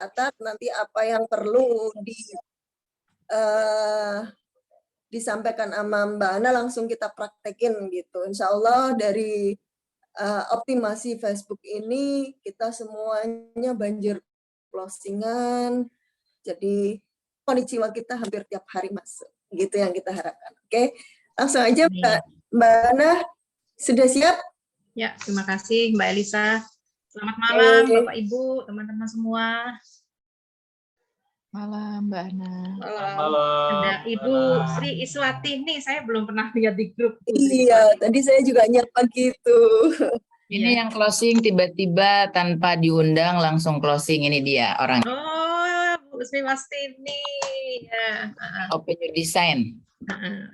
catat, nanti apa yang perlu disampaikan sama Mbak Ana langsung kita praktekin gitu. Insya Allah dari optimasi Facebook ini kita semuanya banjir closingan, jadi konnichiwa kita hampir tiap hari masuk, gitu yang kita harapkan. Oke, langsung aja Mbak Ana, sudah siap? Ya, terima kasih Mbak Elisa. Selamat malam Bapak Ibu, teman-teman semua. Malam Mbak Ana. Malam. Ada Ibu Sri Iswati nih, saya belum pernah lihat di grup. Iya, tadi saya juga nyapa gitu. Ini yang closing tiba-tiba tanpa diundang langsung closing, ini dia orangnya. Oh, Bu Sri Wastini. Ya. Open Your Design.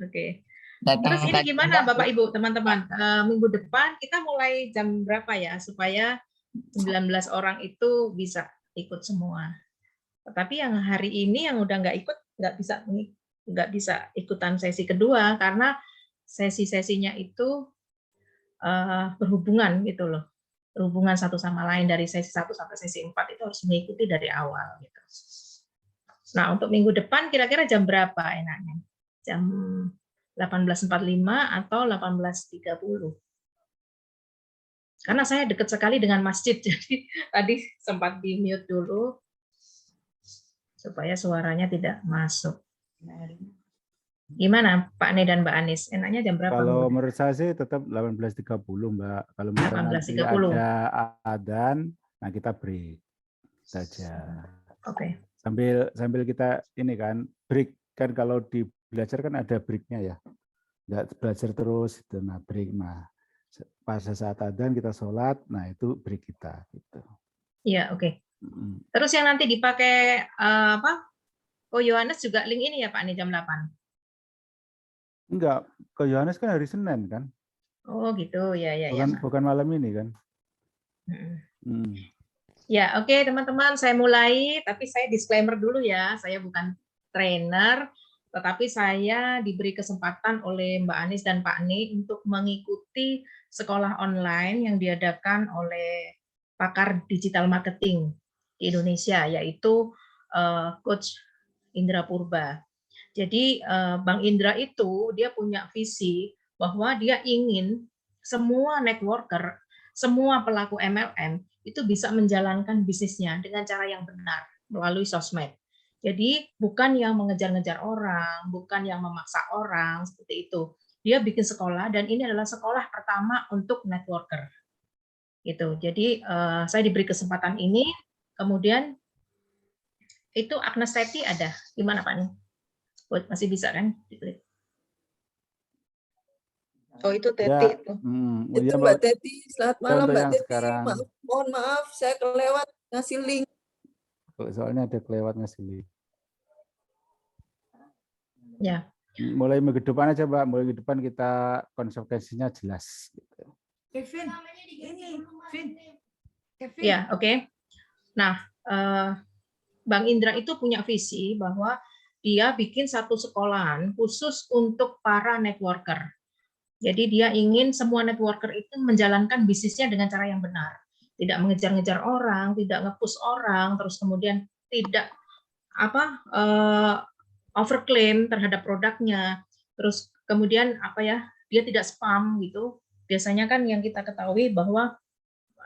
Oke. Datang Terus ini gimana Bapak Ibu, teman-teman? Minggu depan kita mulai jam berapa ya supaya 19 orang itu bisa ikut semua. Tapi yang hari ini yang udah nggak ikut nggak bisa ikutan sesi kedua karena sesi-sesinya itu berhubungan gitu loh, berhubungan satu sama lain dari sesi 1 sampai sesi 4 itu harus mengikuti dari awal gitu. Nah untuk minggu depan kira-kira jam berapa enaknya? Jam 18.45 atau 18.30? Karena saya dekat sekali dengan masjid, jadi tadi sempat di mute dulu supaya suaranya tidak masuk. Gimana Pak Ne dan Mbak Anis? Enaknya jam berapa? Kalau menurut saya sih tetap 18.30 Mbak. Kalau misalnya nanti ada adzan, nah kita break saja. Oke. Sambil kita ini kan break kan, kalau di belajar kan ada breaknya ya. Nggak belajar terus itu, nah break. Nah pada saat adzan kita sholat, nah itu break kita gitu. Iya, oke. Terus yang nanti dipakai apa? Oh, Yohanes juga link ini ya Pak, ini jam 8. Enggak, ke Yohanes kan hari Senin kan? Oh gitu, ya. Bukan malam ini kan? Ya, oke teman-teman, saya mulai. Tapi saya disclaimer dulu ya, saya bukan trainer, tetapi saya diberi kesempatan oleh Mbak Anis dan Pak Ne untuk mengikuti sekolah online yang diadakan oleh pakar digital marketing di Indonesia, yaitu Coach Indra Purba. Jadi Bang Indra itu dia punya visi bahwa dia ingin semua networker, semua pelaku MLM itu bisa menjalankan bisnisnya dengan cara yang benar melalui sosmed. Jadi bukan yang mengejar-ngejar orang, bukan yang memaksa orang seperti itu. Dia bikin sekolah dan ini adalah sekolah pertama untuk networker. Gitu. Jadi saya diberi kesempatan ini, kemudian itu Agnes Teti ada. Gimana Pak nih? Masih bisa kan? Oh itu Teti itu. Itu Mbak Teti. Selamat malam Mbak Teti. Mohon maaf saya kelewat ngasih link. Soalnya ada kelewat ngasih link. Ya. Mulai minggu depan aja Mbak. Mulai minggu depan kita konsekuensinya jelas. Kevin. Ya, oke. Nah, Bang Indra itu punya visi bahwa dia bikin satu sekolahan khusus untuk para networker. Jadi dia ingin semua networker itu menjalankan bisnisnya dengan cara yang benar. Tidak mengejar-ngejar orang, tidak nge-push orang, terus kemudian tidak overclaim terhadap produknya. Terus kemudian dia tidak spam gitu. Biasanya kan yang kita ketahui bahwa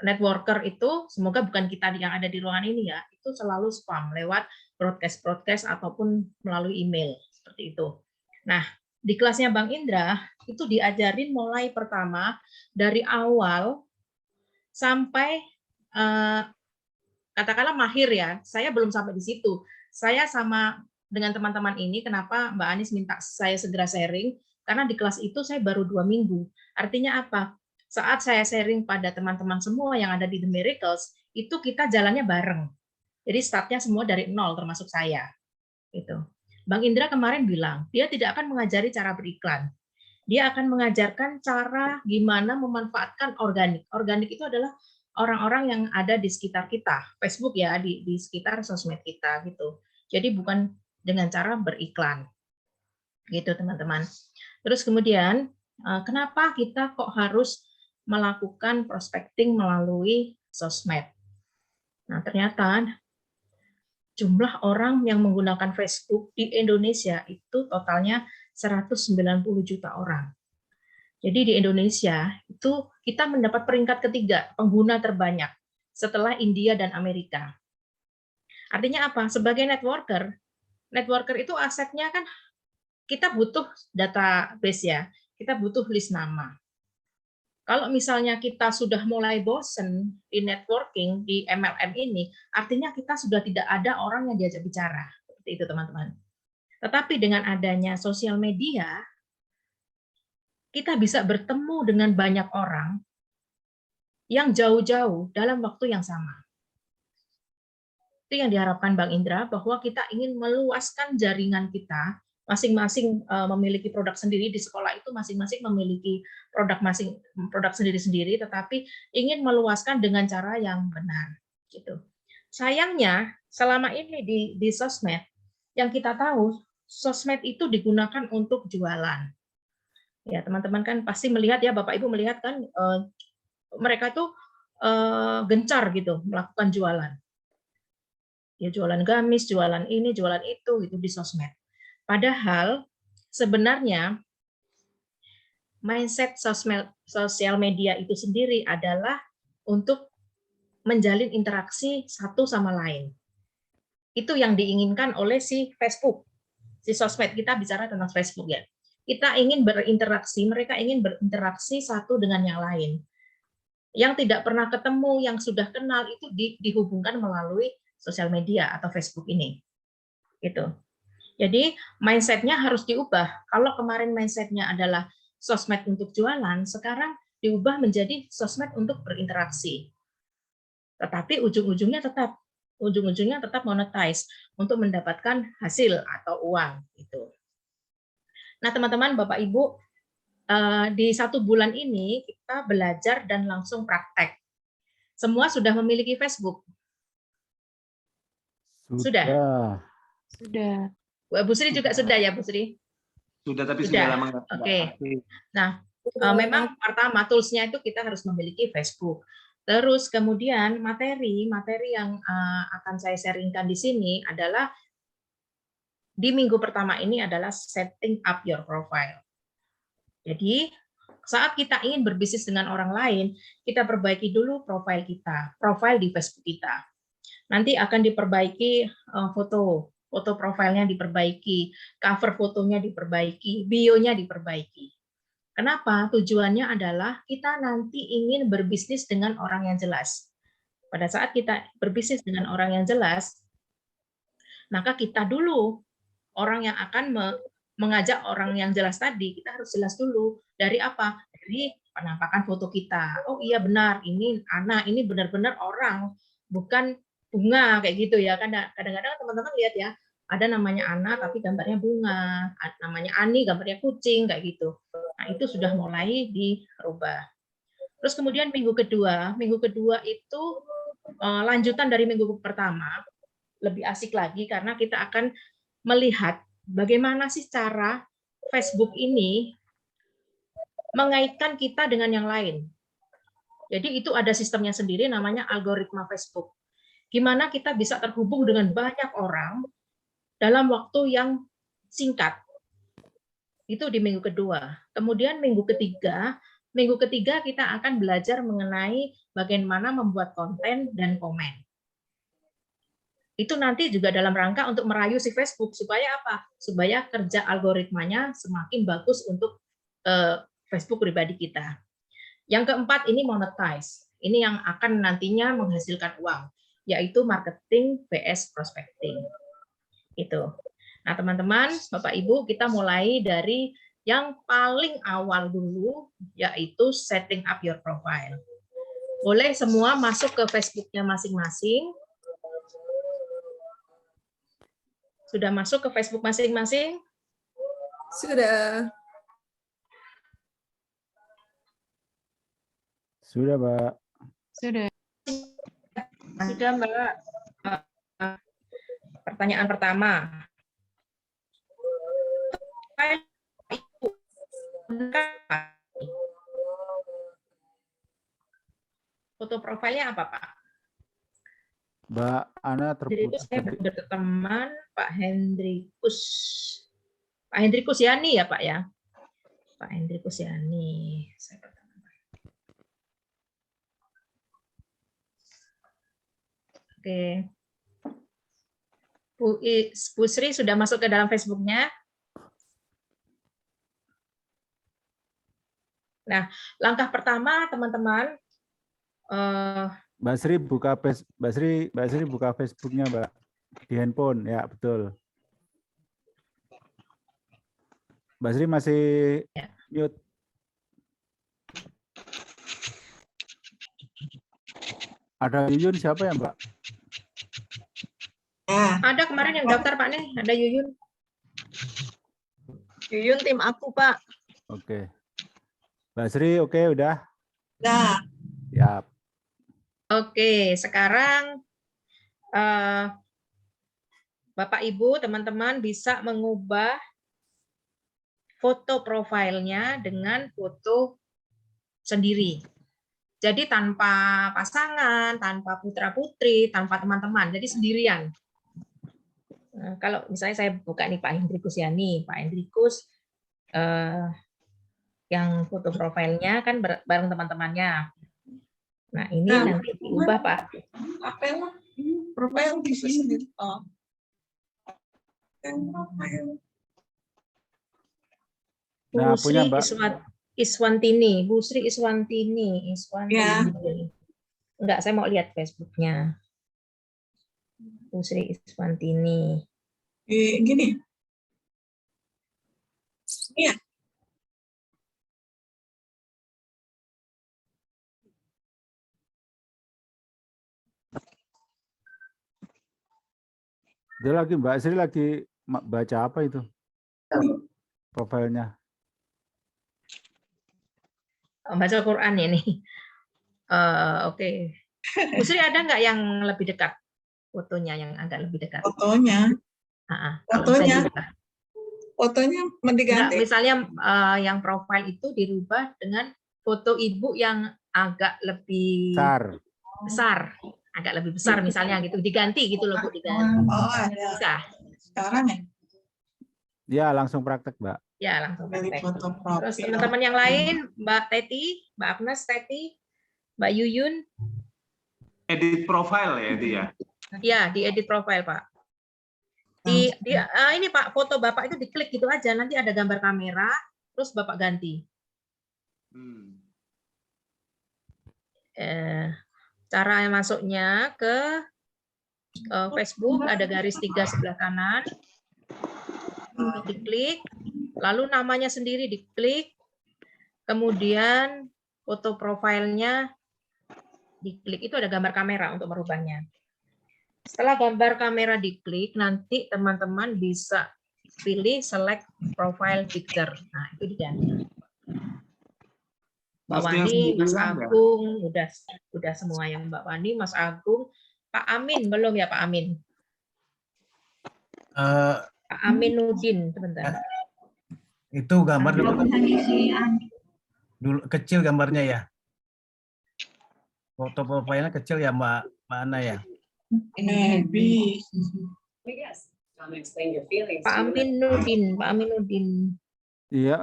networker itu, semoga bukan kita yang ada di ruangan ini ya, itu selalu spam lewat broadcast ataupun melalui email seperti itu. Nah, di kelasnya Bang Indra itu diajarin mulai pertama dari awal sampai katakanlah mahir ya. Saya belum sampai di situ. Saya sama dengan teman-teman ini, kenapa Mbak Anis minta saya segera sharing? Karena di kelas itu saya baru 2 minggu. Artinya apa? Saat saya sharing pada teman-teman semua yang ada di The Miracles, itu kita jalannya bareng. Jadi startnya semua dari nol termasuk saya. Gitu. Bang Indra kemarin bilang, dia tidak akan mengajari cara beriklan. Dia akan mengajarkan cara gimana memanfaatkan organik. Organik itu adalah orang-orang yang ada di sekitar kita, Facebook ya, di sekitar sosmed kita gitu. Jadi bukan dengan cara beriklan. Gitu teman-teman. Terus kemudian, kenapa kita kok harus melakukan prospecting melalui sosmed? Nah, ternyata jumlah orang yang menggunakan Facebook di Indonesia itu totalnya 190 juta orang. Jadi di Indonesia itu kita mendapat peringkat ketiga pengguna terbanyak setelah India dan Amerika. Artinya apa? Sebagai networker itu asetnya kan kita butuh database ya, kita butuh list nama. Kalau misalnya kita sudah mulai bosen di networking, di MLM ini, artinya kita sudah tidak ada orang yang diajak bicara. Seperti itu teman-teman. Tetapi dengan adanya sosial media, kita bisa bertemu dengan banyak orang yang jauh-jauh dalam waktu yang sama. Itu yang diharapkan Bang Indra, bahwa kita ingin meluaskan jaringan kita, masing-masing memiliki produk sendiri di sekolah itu, masing-masing memiliki produk sendiri-sendiri, tetapi ingin meluaskan dengan cara yang benar. Gitu. Sayangnya selama ini di sosmed yang kita tahu, sosmed itu digunakan untuk jualan. Ya teman-teman kan pasti melihat ya, Bapak Ibu melihat kan mereka itu gencar gitu melakukan jualan. Ya jualan gamis, jualan ini, jualan itu gitu di sosmed. Padahal sebenarnya mindset sosial media itu sendiri adalah untuk menjalin interaksi satu sama lain. Itu yang diinginkan oleh si Facebook, si sosmed. Kita bicara tentang Facebook ya. Kita ingin berinteraksi, mereka ingin berinteraksi satu dengan yang lain. Yang tidak pernah ketemu, yang sudah kenal itu dihubungkan melalui sosial media atau Facebook ini. Gitu. Jadi mindset-nya harus diubah. Kalau kemarin mindset-nya adalah sosmed untuk jualan, sekarang diubah menjadi sosmed untuk berinteraksi. Tetapi ujung-ujungnya tetap monetize untuk mendapatkan hasil atau uang. Gitu. Nah teman-teman, Bapak Ibu, di 1 bulan ini kita belajar dan langsung praktek. Semua sudah memiliki Facebook? Sudah. Bu Sri juga sudah ya, Bu Sri? Sudah, tapi sudah lama. Oke. Nah, memang pertama tools-nya itu kita harus memiliki Facebook. Terus kemudian materi yang akan saya sharingkan di sini adalah di minggu pertama ini adalah setting up your profile. Jadi saat kita ingin berbisnis dengan orang lain, kita perbaiki dulu profil kita, profil di Facebook kita. Nanti akan diperbaiki foto profilnya diperbaiki, cover fotonya diperbaiki, bio-nya diperbaiki. Kenapa? Tujuannya adalah kita nanti ingin berbisnis dengan orang yang jelas. Pada saat kita berbisnis dengan orang yang jelas, maka kita dulu orang yang akan mengajak orang yang jelas tadi, kita harus jelas dulu. Dari apa? Dari penampakan foto kita. Oh iya benar, ini Ana, ini benar-benar orang, bukan bunga kayak gitu ya. Kadang-kadang teman-teman lihat ya, ada namanya Ana tapi gambarnya bunga, namanya Ani gambarnya kucing kayak gitu. Nah, itu sudah mulai dirubah. Terus kemudian minggu kedua itu lanjutan dari minggu pertama, lebih asik lagi karena kita akan melihat bagaimana sih cara Facebook ini mengaitkan kita dengan yang lain. Jadi itu ada sistemnya sendiri namanya algoritma Facebook. Gimana kita bisa terhubung dengan banyak orang dalam waktu yang singkat. Itu di minggu kedua. Kemudian minggu ketiga kita akan belajar mengenai bagaimana membuat konten dan komen. Itu nanti juga dalam rangka untuk merayu si Facebook supaya apa? Supaya kerja algoritmanya semakin bagus untuk Facebook pribadi kita. Yang keempat ini monetize. Ini yang akan nantinya menghasilkan uang, yaitu marketing vs prospecting. Itu. Nah, teman-teman, Bapak Ibu, kita mulai dari yang paling awal dulu, yaitu setting up your profile. Boleh semua masuk ke Facebook-nya masing-masing. Sudah masuk ke Facebook masing-masing? Sudah. Sudah, Mbak. Sudah. Sudah, Mbak. Pertanyaan pertama. Foto profilnya apa, Pak? Mbak Ana Jadi itu terputus. saya berteman Pak Hendrikus. Pak Hendrikus Yani ya Pak ya? Pak Hendrikus Yani. Saya berteman. Oke. Bu Sri sudah masuk ke dalam Facebooknya. Nah, langkah pertama teman-teman, Mbak Sri buka Facebooknya Mbak di handphone ya betul. Mbak Sri masih Ya. mute. Ada Yuyun siapa ya Mbak? ada kemarin yang daftar Pak nih, ada Yuyun. Yuyun tim aku, Pak. Oke. Mbak Sri oke udah? Nah, Ya. Oke, sekarang Bapak Ibu, teman-teman bisa mengubah foto profilnya dengan foto sendiri. Jadi tanpa pasangan, tanpa putra-putri, tanpa teman-teman, jadi sendirian. Nah, kalau misalnya saya buka nih Pak Hendrikus Yani, Pak Hendrikus yang foto profilnya kan bareng teman-temannya. Nah ini nanti diubah Pak. profil di sini. Oh. Nah, Bu punya Sri Mbak. Iswantini, Bu Sri Iswantini. Ya. Enggak, saya mau lihat Facebooknya. Bu Sri Iswantini. Gini. Iya. Dia lagi Mbak Sri lagi baca apa itu? Profilnya. Baca Quran ini. Oke. Bu Sri ada nggak yang lebih dekat? Fotonya yang agak lebih dekat. Fotonya. Fotonya Enggak, diganti. misalnya yang profil itu dirubah dengan foto ibu yang agak lebih besar, agak lebih besar misalnya gitu, diganti gitu loh Bu, diganti. Oh, ada. Bisa. Sekarang ya? Ya, langsung praktek, Mbak. Ya, langsung Dari praktek. foto profil. Terus teman-teman yang lain, Mbak Teti, Mbak Agnes Teti, Mbak Yuyun. Edit profile ya dia. Ya, di edit profile, Pak. Ini Pak, foto Bapak itu diklik gitu aja, nanti ada gambar kamera, terus Bapak ganti. Cara masuknya ke Facebook, ada garis 3 sebelah kanan, diklik, lalu namanya sendiri diklik, kemudian foto profilnya diklik, itu ada gambar kamera untuk merubahnya. Setelah gambar kamera diklik, nanti teman-teman bisa pilih select profile picture. Nah, itu diganti. Mbak Wani, Mas Agung, udah semua yang Mbak Wani, Mas Agung, Pak Amin belum ya Pak Amin? Pak Amin Nudin, sebentar. Itu gambar dulu kecil gambarnya ya. Foto profilnya kecil ya Mbak Ana ya. Pak Amin Nudin. Iya,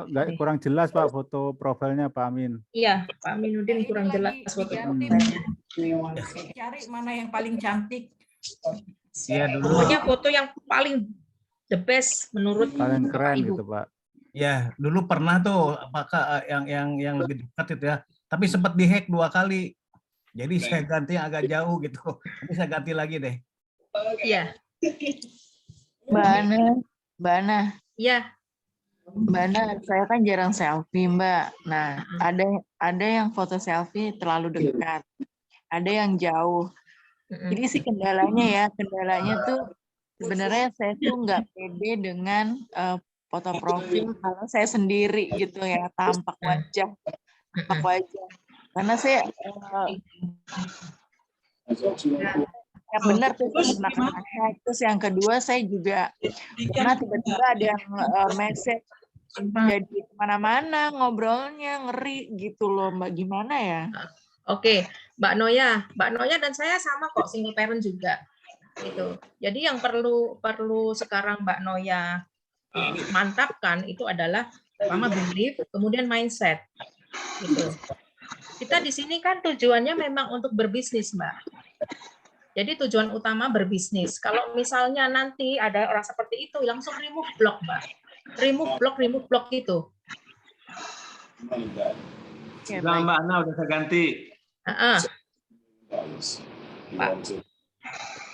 nggak kurang jelas Pak foto profilnya Pak Amin. Iya, Pak Amin Nudin kurang jelas foto profilnya. Cari mana yang paling cantik. Iya dulu. Pokoknya foto yang paling the best menurut Paling keren Ibu. gitu Pak. Ya dulu pernah tuh apakah yang lebih dekat itu ya. Tapi sempat dihack 2 kali. Jadi saya ganti yang agak jauh gitu. Nanti saya ganti lagi deh. Iya. Mbak Ana. Iya. Mbak Ana, saya kan jarang selfie, Mbak. Nah, ada yang foto selfie terlalu dekat. Ada yang jauh. Jadi sih kendalanya tuh sebenarnya saya tuh nggak pede dengan foto profil kalau saya sendiri gitu ya, tampak wajah. Karena saya yang benar tuh terus yang kedua saya juga karena tiba-tiba ada yang message jadi kemana-mana ngobrolnya ngeri gitu loh Mbak, gimana ya? Oke, Mbak Noya dan saya sama kok, single parent juga. Gitu. Jadi yang perlu sekarang Mbak Noya mantapkan itu adalah pertama belief, kemudian mindset. Gitu. Kita di sini kan tujuannya memang untuk berbisnis, Mbak. Jadi tujuan utama berbisnis. Kalau misalnya nanti ada orang seperti itu, langsung remove block, Mbak. Remove block gitu. Ya, Nah, baik. Mbak Ana udah saya ganti. Pak.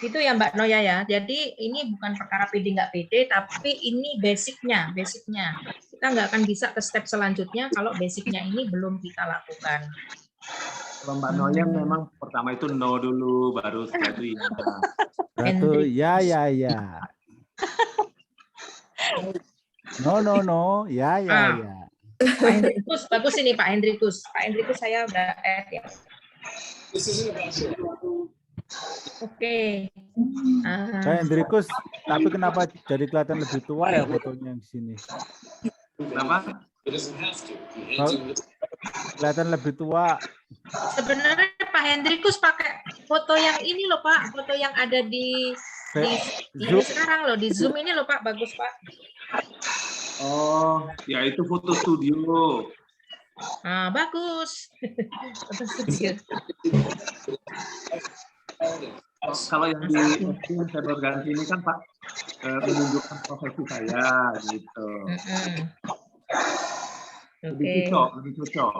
Itu ya Mbak Noya ya. Jadi ini bukan perkara pede nggak pede, tapi ini basicnya. Kita nggak akan bisa ke step selanjutnya kalau basicnya ini belum kita lakukan. Kalau Mbak Noya memang pertama itu no dulu, baru setelah itu ya. Satu, ya. No, ya. Pak Hendrikus, bagus ini Pak Hendrikus. Pak Hendrikus saya udah add ya. Oke. Pak Hendrikus, tapi kenapa jadi kelihatan lebih tua ya fotonya di sini? Kenapa? Kelihatan lebih tua. Sebenarnya Pak Hendrikus pakai foto yang ini loh Pak, foto yang ada di Zoom. sekarang loh, di Zoom ini loh Pak, bagus Pak. Oh, ya itu foto studio. Nah, bagus. Foto studio. Kalau yang di yang saya berganti ini kan Pak menunjukkan profesi saya gitu. Oke. Lebih cocok.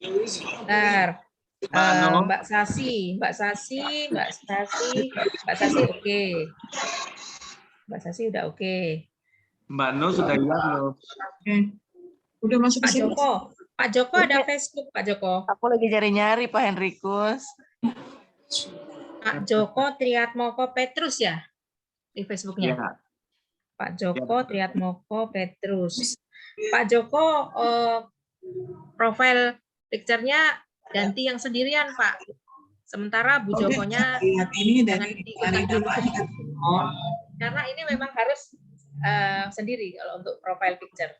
Bentar. Mbak Mbak Sasi oke. Mbak Sasi udah oke. Mbak No sudah hilang loh. Udah masuk Pak ke sini. Pak Joko ada Facebook Pak Joko. Aku lagi nyari-nyari Pak Hendrikus. Pak Joko Triatmoko Petrus ya di Facebooknya. Ya. Pak Joko Triatmoko Petrus. Pak Joko profile picture-nya ganti yang sendirian Pak. Sementara Bu Jokonya Ini jangan dari diikutkan dulu. Oh, Karena ini memang harus sendiri kalau untuk profile picture.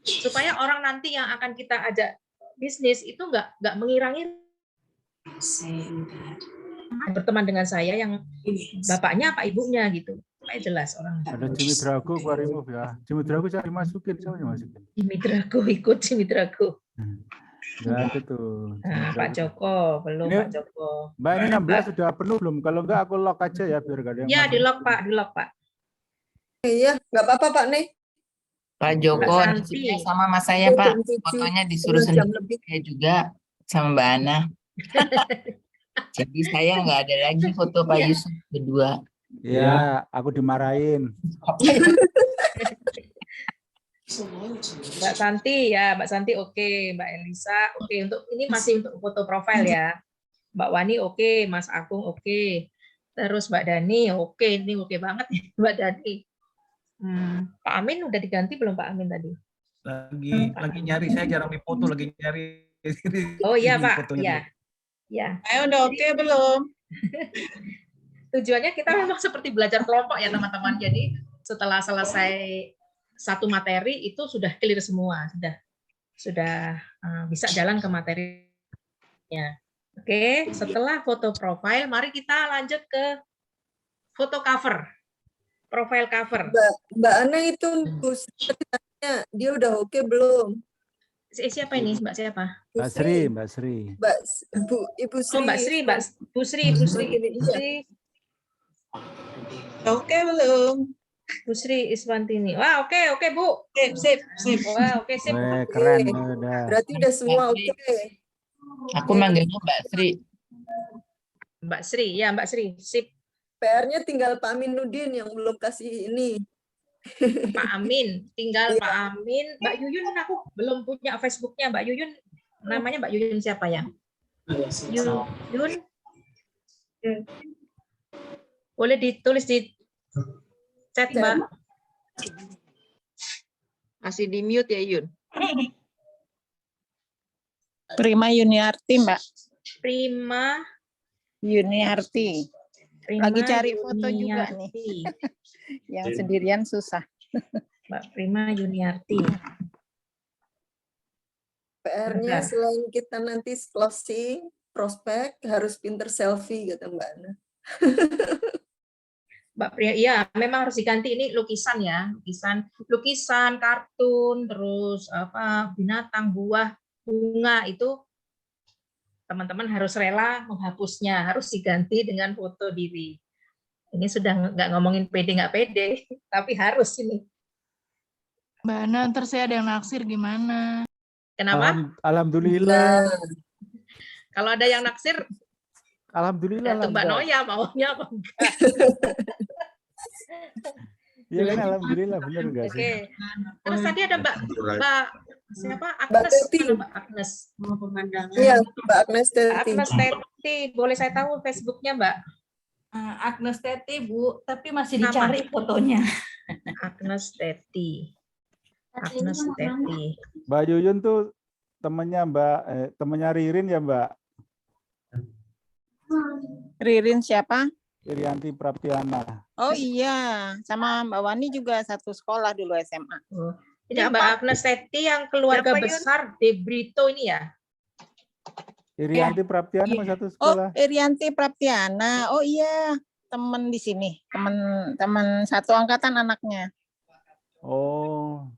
Supaya orang nanti yang akan kita ajak bisnis itu nggak mengira-ngira berteman dengan saya yang bapaknya apa ibunya gitu. Supaya jelas orang. Ada Jimmy Drago gua remove ya. Jimmy Drago jangan dimasukin, siapa yang masukin? Jimmy Drago ikut Jimmy Drago. Enggak ada tuh. Nah, Pak Joko belum Ini, Pak Joko. Mbak ini 16 sudah penuh belum? Kalau enggak aku lock aja ya biar gak ada yang Ya masuk. di lock Pak. Iya, nggak apa-apa Pak nih. Pak Joko Mbak Santi. nasibnya sama mas saya Pak, Jam 7, fotonya disuruh jam sendiri lebih. saya juga sama Mbak Ana. Jadi saya nggak ada lagi foto Pak Yusuf berdua. Ya, aku dimarahin. Mbak Santi ya, Mbak Santi oke, Mbak Elisa oke. Untuk ini masih untuk foto profile ya. Mbak Wani oke, Mas Agung oke. Terus Mbak Dani oke, ini oke banget ya Mbak Dani. Pak Amin udah diganti belum Pak Amin tadi? Lagi nyari, saya jarang dipoto, lagi nyari. Oh iya ini Pak, fotonya ya. dulu. Ya. Ayo udah oke belum? Tujuannya kita memang seperti belajar kelompok ya teman-teman. Jadi setelah selesai satu materi itu sudah clear semua, sudah bisa jalan ke materinya. Oke, setelah foto profile, mari kita lanjut ke foto cover, profile cover. Mbak Ana itu Bu Sri tanya, dia udah oke belum? Siapa ini? Mbak siapa? Mbak Sri, Mbak Sri. Ibu Sri. Oh, Mbak Sri, Bu Sri. Oke belum? Bu Sri Iswantini. Wah, oke Bu. Sip. Wah, oke sip. Keren udah. Berarti udah semua oke. Aku manggilnya Mbak Sri. Mbak Sri, ya Mbak Sri, sip. PR-nya tinggal Pak Aminuddin yang belum kasih ini. Pak Amin, tinggal Pak Amin. Mbak Yuyun aku belum punya Facebooknya. Mbak Yuyun, namanya Mbak Yuyun siapa ya? Yuyun. Boleh ditulis di chat Mbak. Masih di mute ya Yun? Prima Yuniarti, Mbak. Prima Yuniarti. Lagi cari foto juga nih. Yuniarti. Yang sendirian susah. Mbak Prima Yuniarti. PR-nya Benar. selain kita nanti closing, prospek, harus pinter selfie, kata Mbak Ana. Mbak Priya, iya memang harus diganti ini lukisan ya, lukisan, kartun, terus apa binatang, buah, bunga itu teman-teman harus rela menghapusnya, harus diganti dengan foto diri. Ini sudah nggak ngomongin pede nggak pede, tapi harus ini. Mbak Ana, ntar saya ada yang naksir gimana? Kenapa? Alhamdulillah. Nah, Kalau ada yang naksir, Alhamdulillah lah, gantung Mbak Mbak. Noya maunya apa enggak? Iya kan, alhamdulillah, bener nggak sih? Oke. Terus tadi ada Mbak siapa? Mbak Agnes, Teti. mana Mbak Agnes? Iya, Mbak Agnes Mbak Teti. Agnes Teti, boleh saya tahu Facebooknya Mbak? Agnes Teti, Bu, tapi masih Nama? dicari fotonya. Agnes Teti. Agnes Teti. Mbak Yuyun tuh temennya Ririn ya, Mbak? Ririn siapa? Irianti Praptiana. Oh iya, sama Mbak Wani juga satu sekolah dulu SMA. Oh. Ini Mbak Agnes Teti yang keluarga Siapa, Yun? besar De Brito ini ya? Irianti Praptiana Iya. satu Oh, sekolah. Irianti Praptiana. Oh iya, teman di sini, teman satu angkatan anaknya. Oh,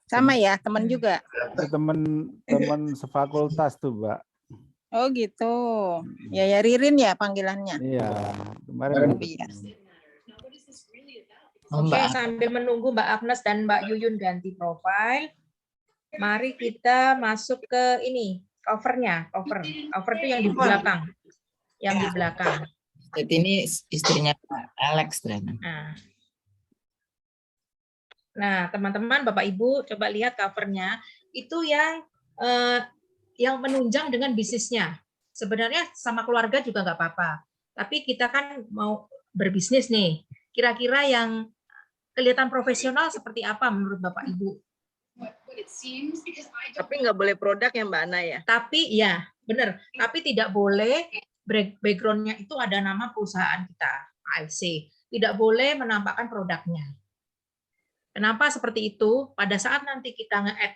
Sama ya, teman juga. itu teman sefakultas tuh, Mbak. Oh gitu. Ya Ririn ya panggilannya. Iya, kemarin Oh, iya. Oh, Oke, Mbak. sambil menunggu Mbak Agnes dan Mbak Yuyun ganti profil, mari kita masuk ke ini, covernya. Cover itu yang di belakang. Yang di belakang. Jadi ini istrinya Pak Alex ternyata. Nah, teman-teman, Bapak Ibu, coba lihat covernya. Itu yang menunjang dengan bisnisnya. Sebenarnya sama keluarga juga nggak apa-apa. Tapi kita kan mau berbisnis nih. Kira-kira yang kelihatan profesional seperti apa menurut Bapak Ibu? Tapi nggak boleh produk ya Mbak Ana ya? Tapi ya, benar. Tapi tidak boleh background-nya itu ada nama perusahaan kita, AFC. Tidak boleh menampakkan produknya. Kenapa seperti itu? Pada saat nanti kita nge-add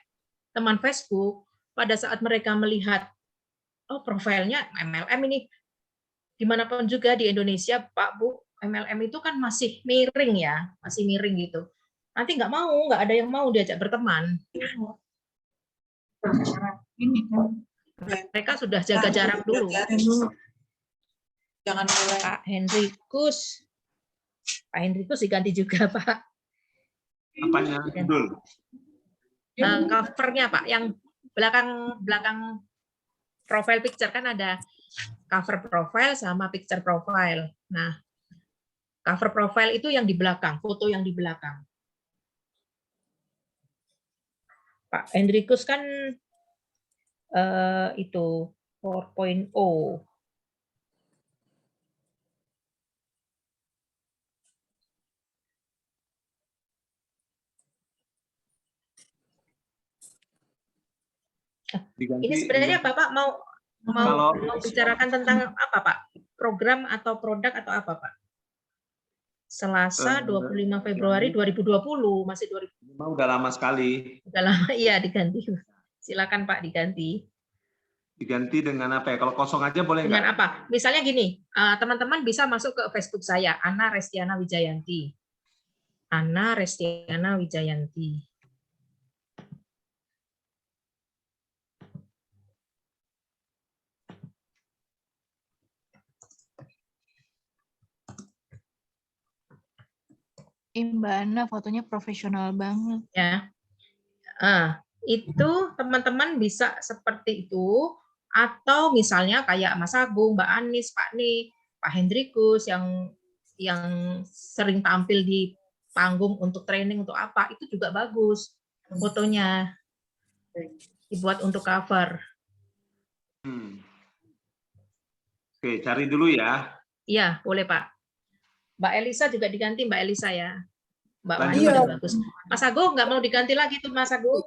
teman Facebook, pada saat mereka melihat, oh profilnya MLM ini, dimanapun juga di Indonesia, Pak Bu, MLM itu kan masih miring ya, masih miring gitu. Nanti nggak ada yang mau diajak berteman. Mereka sudah jaga jarak dulu. Jangan mulai. Pak Hendrikus diganti juga Pak. Apanya? Judul. Covernya Pak, yang belakang profile picture kan ada cover profile sama picture profile. Nah, cover profile itu yang di belakang, foto yang di belakang. Pak Hendrikus kan itu 4.0. Ini sebenarnya Bapak mau bicarakan tentang apa Pak? Program atau produk atau apa Pak? Selasa 25 Februari 2020, masih 2020. Udah lama sekali. Udah lama, iya diganti. Silakan Pak diganti. Diganti dengan apa ya? Kalau kosong aja boleh nggak? Dengan apa? Misalnya gini, teman-teman bisa masuk ke Facebook saya, Ana Restiana Wijayanti. Ana Restiana Wijayanti. Mbak Ana fotonya profesional banget. Ya, itu teman-teman bisa seperti itu, atau misalnya kayak Mas Agung, Mbak Anis, Pak Ni, Pak Hendrikus yang sering tampil di panggung untuk training untuk apa, itu juga bagus fotonya, dibuat untuk cover. Oke, cari dulu ya. Iya, boleh Pak. Mbak Elisa juga diganti, Mbak Elisa ya. Mbak Wani Iya. udah bagus. Mas Agung nggak mau diganti lagi tuh Mas Agung.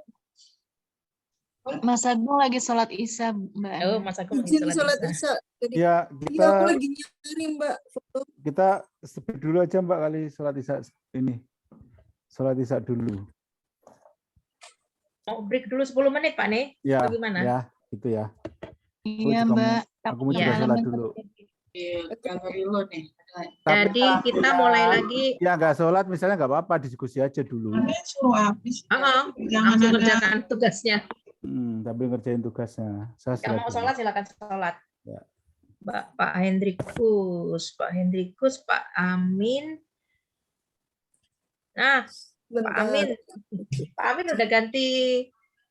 Mas Agung lagi sholat Isya, Mbak Ana. Oh, Mas Agung lagi Izin sholat Isya. Jadi, Ya, iya, aku lagi nyari Mbak foto. kita speed dulu aja Mbak kali sholat Isya ini. Sholat Isya dulu. Mau break dulu 10 menit, Pak Ne? Ya, Bagaimana? ya, gitu ya. Iya, Mbak. Aku mau juga Ya. sholat dulu. Galeri lo nih. Jadi kita mulai lagi. Ya nggak sholat misalnya nggak apa-apa, diskusi aja dulu. Suruh habis. Langsung kerjakan tugasnya. Tapi ngerjain tugasnya. Saya Yang mau sholat silakan sholat. Ya. Pak Hendrikus, Pak Amin. Nah, Pak Amin udah ganti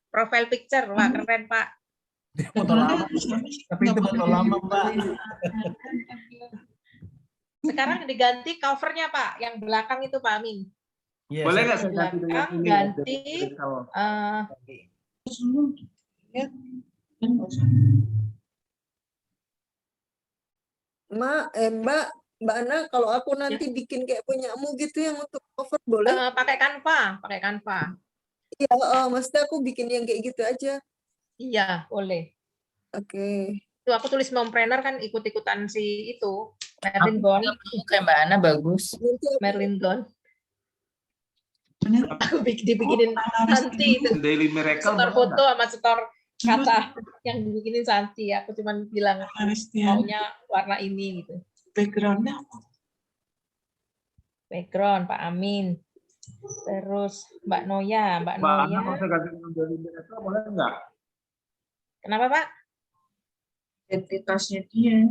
profile picture, wah keren Pak. Foto lama, tapi itu foto lama Mbak. Sekarang diganti covernya Pak, yang belakang itu Pak Amin. Yes, Boleh nggak saya ganti dengan ini? Ganti. Mbak Ana, kalau aku nanti bikin kayak punyamu gitu yang untuk cover boleh? Pakai Canva. Iya, maksudnya aku bikin yang kayak gitu aja. Iya, boleh. Oke. Itu aku tulis mompreneur kan ikut-ikutan si itu. Merlin Gon. Kayak Mbak Ana bagus. Merlin Gon. Aku dibikinin Santi itu. Daily Miracle. Setor foto sama setor kata yang dibikinin Santi. Aku cuma bilang maunya warna ini gitu. Backgroundnya apa? Background Pak Amin. Terus Mbak Noya. Mbak Ana, mau saya ganti dengan Daily Miracle boleh nggak? Kenapa Pak? Identitasnya dia.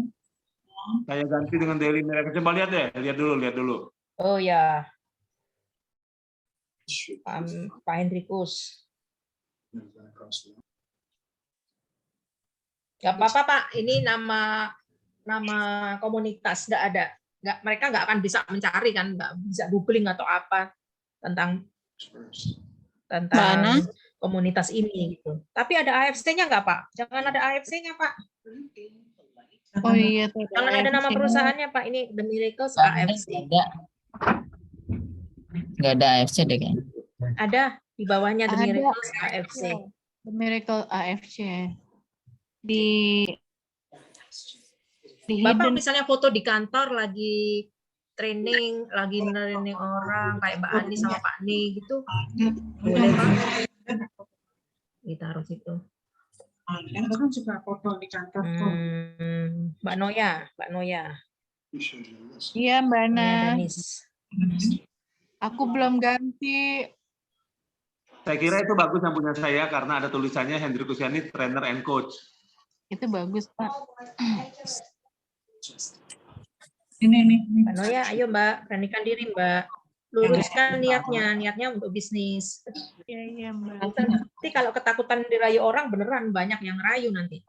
Saya ganti dengan Daily Miracle. Coba lihat deh, lihat dulu. Oh ya. Pak Hendrikus. Gak apa-apa Pak, ini nama komunitas nggak ada. Mereka nggak akan bisa mencari kan, nggak bisa googling atau apa tentang komunitas ini gitu. Tapi ada AFC-nya nggak Pak? Jangan ada AFC-nya Pak. Oh iya. Jangan ada nama perusahaannya Pak. Ini The Miracles AFC. Nggak ada AFC deh kan? Ada di bawahnya The Miracles AFC. The Miracle AFC. Di Bapak misalnya foto di kantor lagi training orang kayak Mbak Ani sama Pak Ni gitu. Boleh Pak. Ditaruh situ. Ada kan juga foto di kantor tuh. Mbak Noya. Iya, Mbak Ana. Denis. Aku belum ganti. Saya kira itu bagus yang punya saya karena ada tulisannya Hendrik Kusyani, trainer and coach. Itu bagus, Pak. Ini. Mbak Noya, ayo Mbak, beranikan diri Mbak. Luruskan niatnya untuk bisnis. Iya, Mbak. Nanti kalau ketakutan dirayu orang, beneran banyak yang rayu nanti.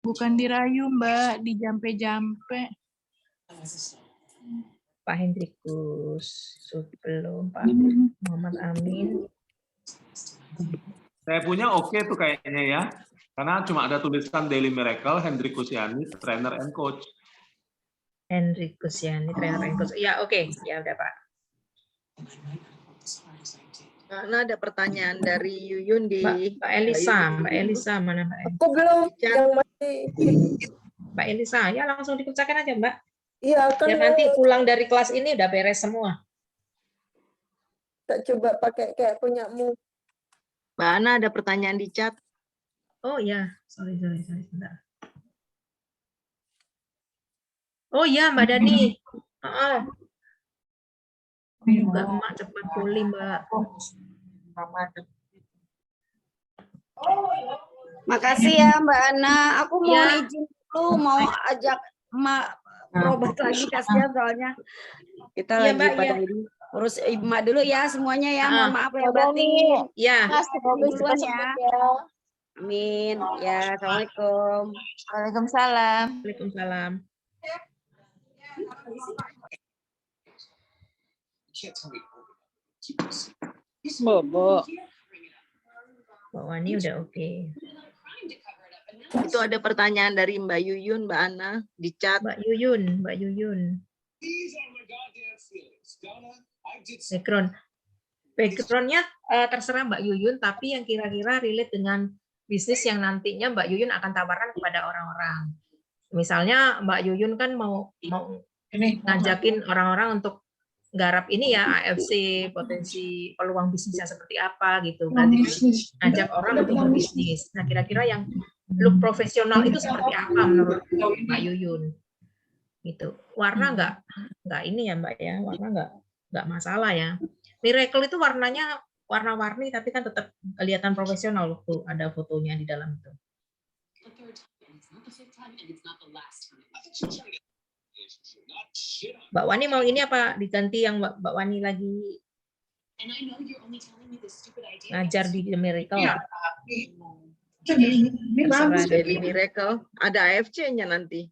Bukan dirayu, Mbak, dijampe-jampe. Pak Hendrikus, sebelum Pak Muhammad Amin. Saya punya oke tuh kayaknya ya. Karena cuma ada tulisan Daily Miracle, Hendrik Kusyani, trainer and coach. Hendrik Kusyani, trainer and coach. Ya, oke. Ya udah, Pak. Karena ada pertanyaan dari Yuyun di Mbak Elisa, mana Mbak Elisa? Aku belum yang masih. Mbak Elisa, ya langsung dikerjakan aja, Mbak. Iya, kan Ya nanti pulang dari kelas ini udah beres semua. Tak coba pakai kayak punyamu. Mbak Ana ada pertanyaan di chat. Oh ya, sorry, sebentar. Oh ya, Mbak Dani. Mbak Emak cepat pulih, Mbak. Makasih ya Mbak Ana. Aku mau Ya. izin dulu, mau ajak Emak berobat lagi kasihan soalnya. Kita Iya, lagi Mbak, pada iya. ini. Urus Emak dulu ya semuanya ya. Mohon maaf ya batin. Ya. Duluan ya. Amin. Ya, Assalamualaikum. Waalaikumsalam. Waalaikumsalam. Bobo. Mbak Wani udah oke. Itu ada pertanyaan dari Mbak Yuyun, Mbak Ana di chat. Mbak Yuyun. Backgroundnya terserah Mbak Yuyun, tapi yang kira-kira relate dengan bisnis yang nantinya Mbak Yuyun akan tawarkan kepada orang-orang. Misalnya Mbak Yuyun kan mau ngajakin orang-orang untuk garap ini ya AFC, potensi peluang bisnisnya seperti apa gitu. Berarti ngajak orang untuk berbisnis. Nah, kira-kira yang look profesional itu seperti apa menurut Mbak Yuyun? Gitu. Warna nggak ini ya Mbak ya, warna nggak masalah ya. Miracle itu warnanya warna-warni tapi kan tetap kelihatan profesional waktu ada fotonya di dalam itu. Mbak Wani mau ini apa diganti yang Mbak Wani lagi ngajar di The Miracle? Ini bagus Daily Miracle. Ada AFC-nya nanti.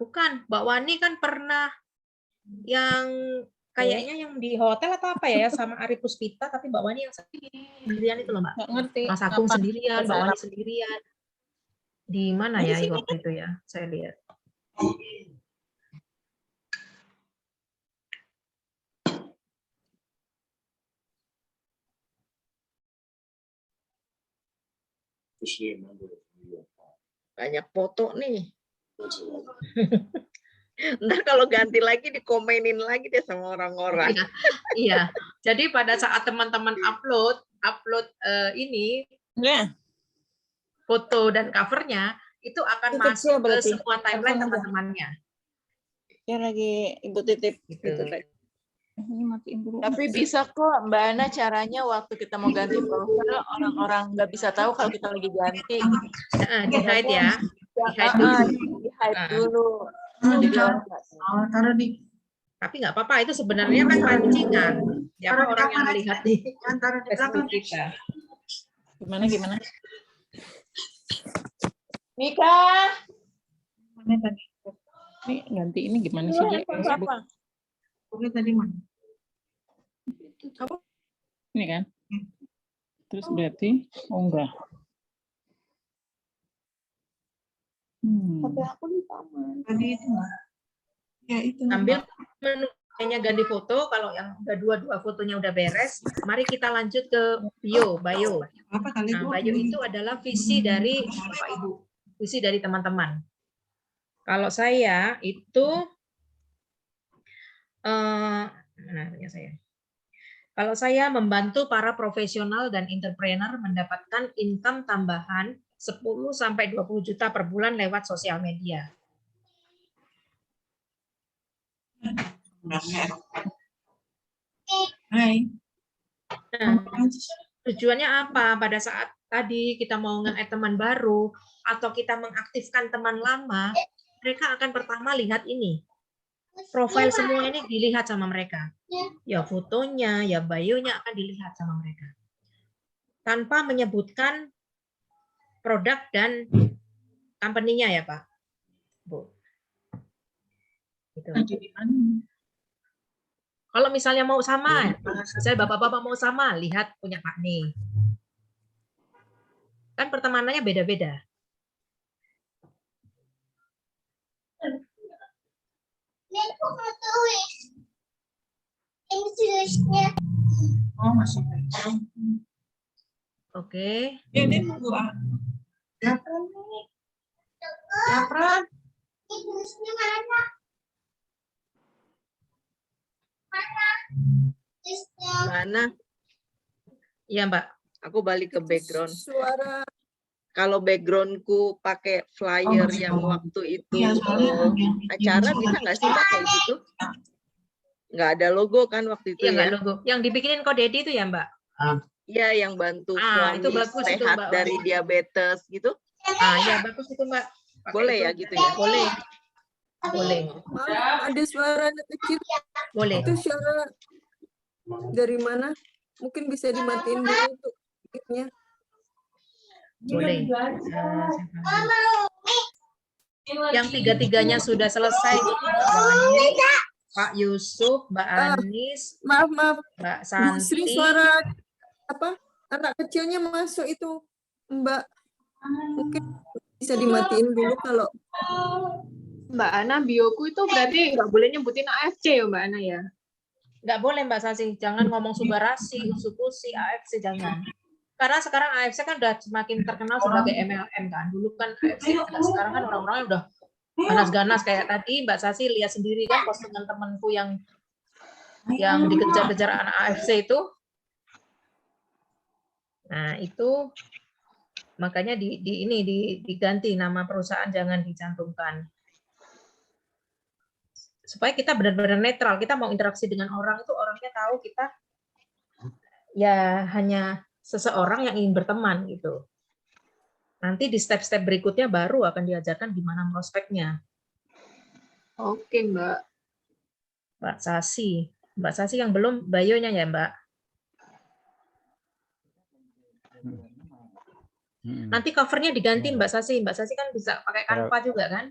Bukan, Mbak Wani kan pernah yang kayaknya yang di hotel atau apa ya sama Ari Puspita, tapi Mbak Wani yang sendirian itu loh Mbak. Nggak ngerti. Mas Agung Apa? sendirian, Mbak Wani sendirian. Di mana ya waktu itu ya? Saya lihat. Banyak foto nih. Ntar kalau ganti lagi dikomenin lagi deh sama orang-orang. Iya. Jadi pada saat teman-teman upload ini foto dan covernya itu akan Itu masuk ke berarti. semua timeline teman-temannya. Ya lagi ibu titip Gitu. Ini matiin dulu. Tapi bisa kok Mbak Ana caranya waktu kita mau ganti profil orang-orang nggak bisa tahu kalau kita lagi ganti. Di hide ya. Di hide dulu. Di hide dulu. Jadi orang nggak tahu. Taruh di Tapi nggak apa-apa, itu sebenarnya kan pancingan. Siapa orang yang melihat di taruh di Facebook belakang. kita. Gimana? Mika. Mana tadi? Ini ganti ini gimana sih Dek? Facebook? Oke, tadi mana? Ini kan? Terus berarti enggak. aku di taman. Tadi itu enggak. Ya itu. Ambil menunya ganti foto, kalau yang udah dua fotonya udah beres, mari kita lanjut ke bio. Apa kali Nah, bio itu adalah visi dari Bapak Ibu, visi dari teman-teman. Kalau saya itu kalau saya membantu para profesional dan entrepreneur mendapatkan income tambahan 10 sampai 20 juta per bulan lewat sosial media. Hai. Nah, tujuannya apa? Pada saat tadi kita mau nge-add teman baru atau kita mengaktifkan teman lama, mereka akan pertama lihat ini. Profil semua ini dilihat sama mereka. Ya fotonya, ya bio-nya akan dilihat sama mereka. Tanpa menyebutkan produk dan company-nya ya Pak. Bu. Gitu. Kalau misalnya mau sama, saya bapak-bapak mau sama, lihat punya Pak nih. Kan pertemanannya beda-beda. Oh, masih. Oke. Ya, dia nunggu. Ya, Pran. Mana? Iya, Mbak. Aku balik ke background. Suara Kalau backgroundku pakai flyer yang waktu itu acara, bisa nggak sih Mbak kayak gitu? Nggak ada logo kan waktu itu Iya, nggak ya? logo. Yang dibikinin Ko Dedi itu ya, Mbak? Iya, yang bantu suami itu bagus itu, sehat Mbak. dari diabetes gitu. Ya bagus itu, Mbak. Pakai Boleh itu. ya gitu ya? Boleh. Boleh. maaf, ada suara anak kecil. Boleh. Itu suara dari mana? Mungkin bisa dimatiin dulu untuk mic-nya. Boleh. Yang tiga-tiganya sudah selesai. Pak Yusuf, Mbak Anis, Maaf, Mbak Bu Sri, Santi. suara apa? Anak kecilnya masuk itu, Mbak. Mungkin bisa dimatiin dulu kalau Mbak Ana, bioku itu berarti nggak boleh nyebutin AFC ya Mbak Ana ya? Nggak boleh Mbak Sasi, jangan ngomong Subarasi, Usukusi, AFC, jangan. Karena sekarang AFC kan udah semakin terkenal sebagai MLM kan. Dulu kan AFC, sekarang kan orang-orangnya udah ganas-ganas kayak tadi Mbak Sasi lihat sendiri kan postingan temanku yang yang dikejar-kejar anak AFC itu. Nah, itu makanya diganti nama perusahaan, jangan dicantumkan. Supaya kita benar-benar netral, kita mau interaksi dengan orang itu orangnya tahu kita ya hanya seseorang yang ingin berteman gitu. Nanti di step-step berikutnya baru akan diajarkan gimana prospeknya. Oke, Mbak. Mbak Sasi yang belum bayonya ya, Mbak. Nanti covernya diganti Mbak Sasi. Mbak Sasi kan bisa pakai Canva juga kan?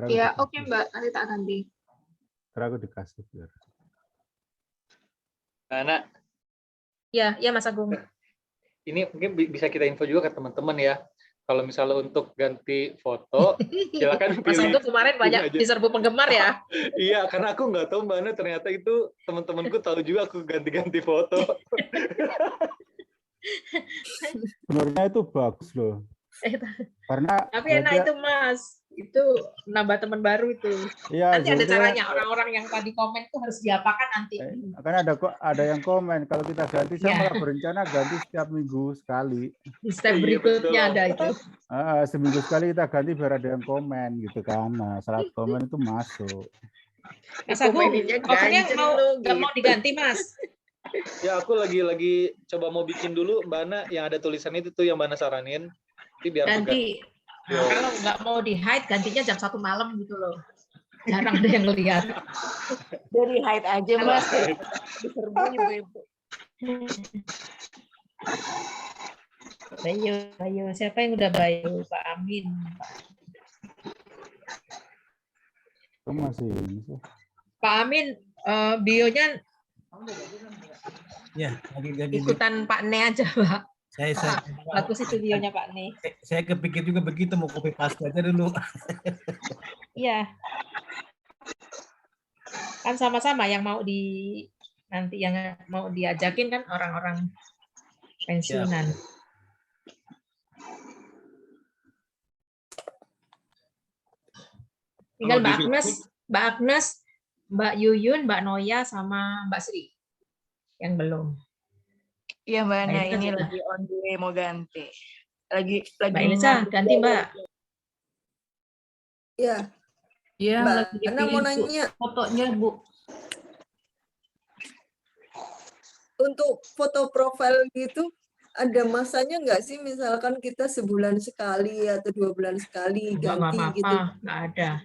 Ya, oke Mbak, nanti tak ganti. Aku dikasih biar. Anak. Ya, Mas Agung. Ini mungkin bisa kita info juga ke teman-teman ya. Kalau misalnya untuk ganti foto, silakan pilih. Mas Agung kemarin banyak diserbu penggemar ya. Iya, karena aku nggak tahu Mbak Ana, ternyata itu teman-temanku tahu juga aku ganti-ganti foto. Sebenarnya itu bagus loh. Karena tapi enak itu Mas. Itu nambah teman baru itu. Ya, nanti ada caranya, orang-orang yang tadi komen itu harus diapakan nanti. Karena ada yang komen kalau kita ganti, saya malah berencana ganti setiap minggu sekali. Di step berikutnya ada itu. Seminggu sekali kita ganti biar ada yang komen gitu kan. Nah, syarat komen itu masuk. Mas Agung, covernya mau diganti Mas. Ya, aku lagi coba mau bikin dulu Mbak Ana yang ada tulisan itu tuh yang Mbak Ana saranin. Nanti kalau nggak mau di hide gantinya jam 1 malam gitu loh. Jarang ada yang lihat. Dari hide aja Mas. Diserbu ibu-ibu. Bayu. Siapa yang udah Bayu? Pak Amin. Masih ini sih. Pak Amin, bionya ya, lagi ikutan Pak Ne aja, Pak. Saya bagus itu videonya Pak Ne. Saya kepikir juga begitu, mau copy paste aja dulu. Iya. Kan sama-sama yang mau nanti yang mau diajakin kan orang-orang pensiunan. Tinggal Mbak Agnes, Mbak Yuyun, Mbak Noya, sama Mbak Sri yang belum. Iya Mbak Ana, ini lagi on the way mau ganti. Lagi Mbak Elisa, ganti Mbak. Iya. Iya, Mbak Ana mau nanya. Fotonya Bu. Untuk foto profil gitu, ada masanya nggak sih? Misalkan kita sebulan sekali atau 2 bulan sekali ganti gitu? Nggak ada.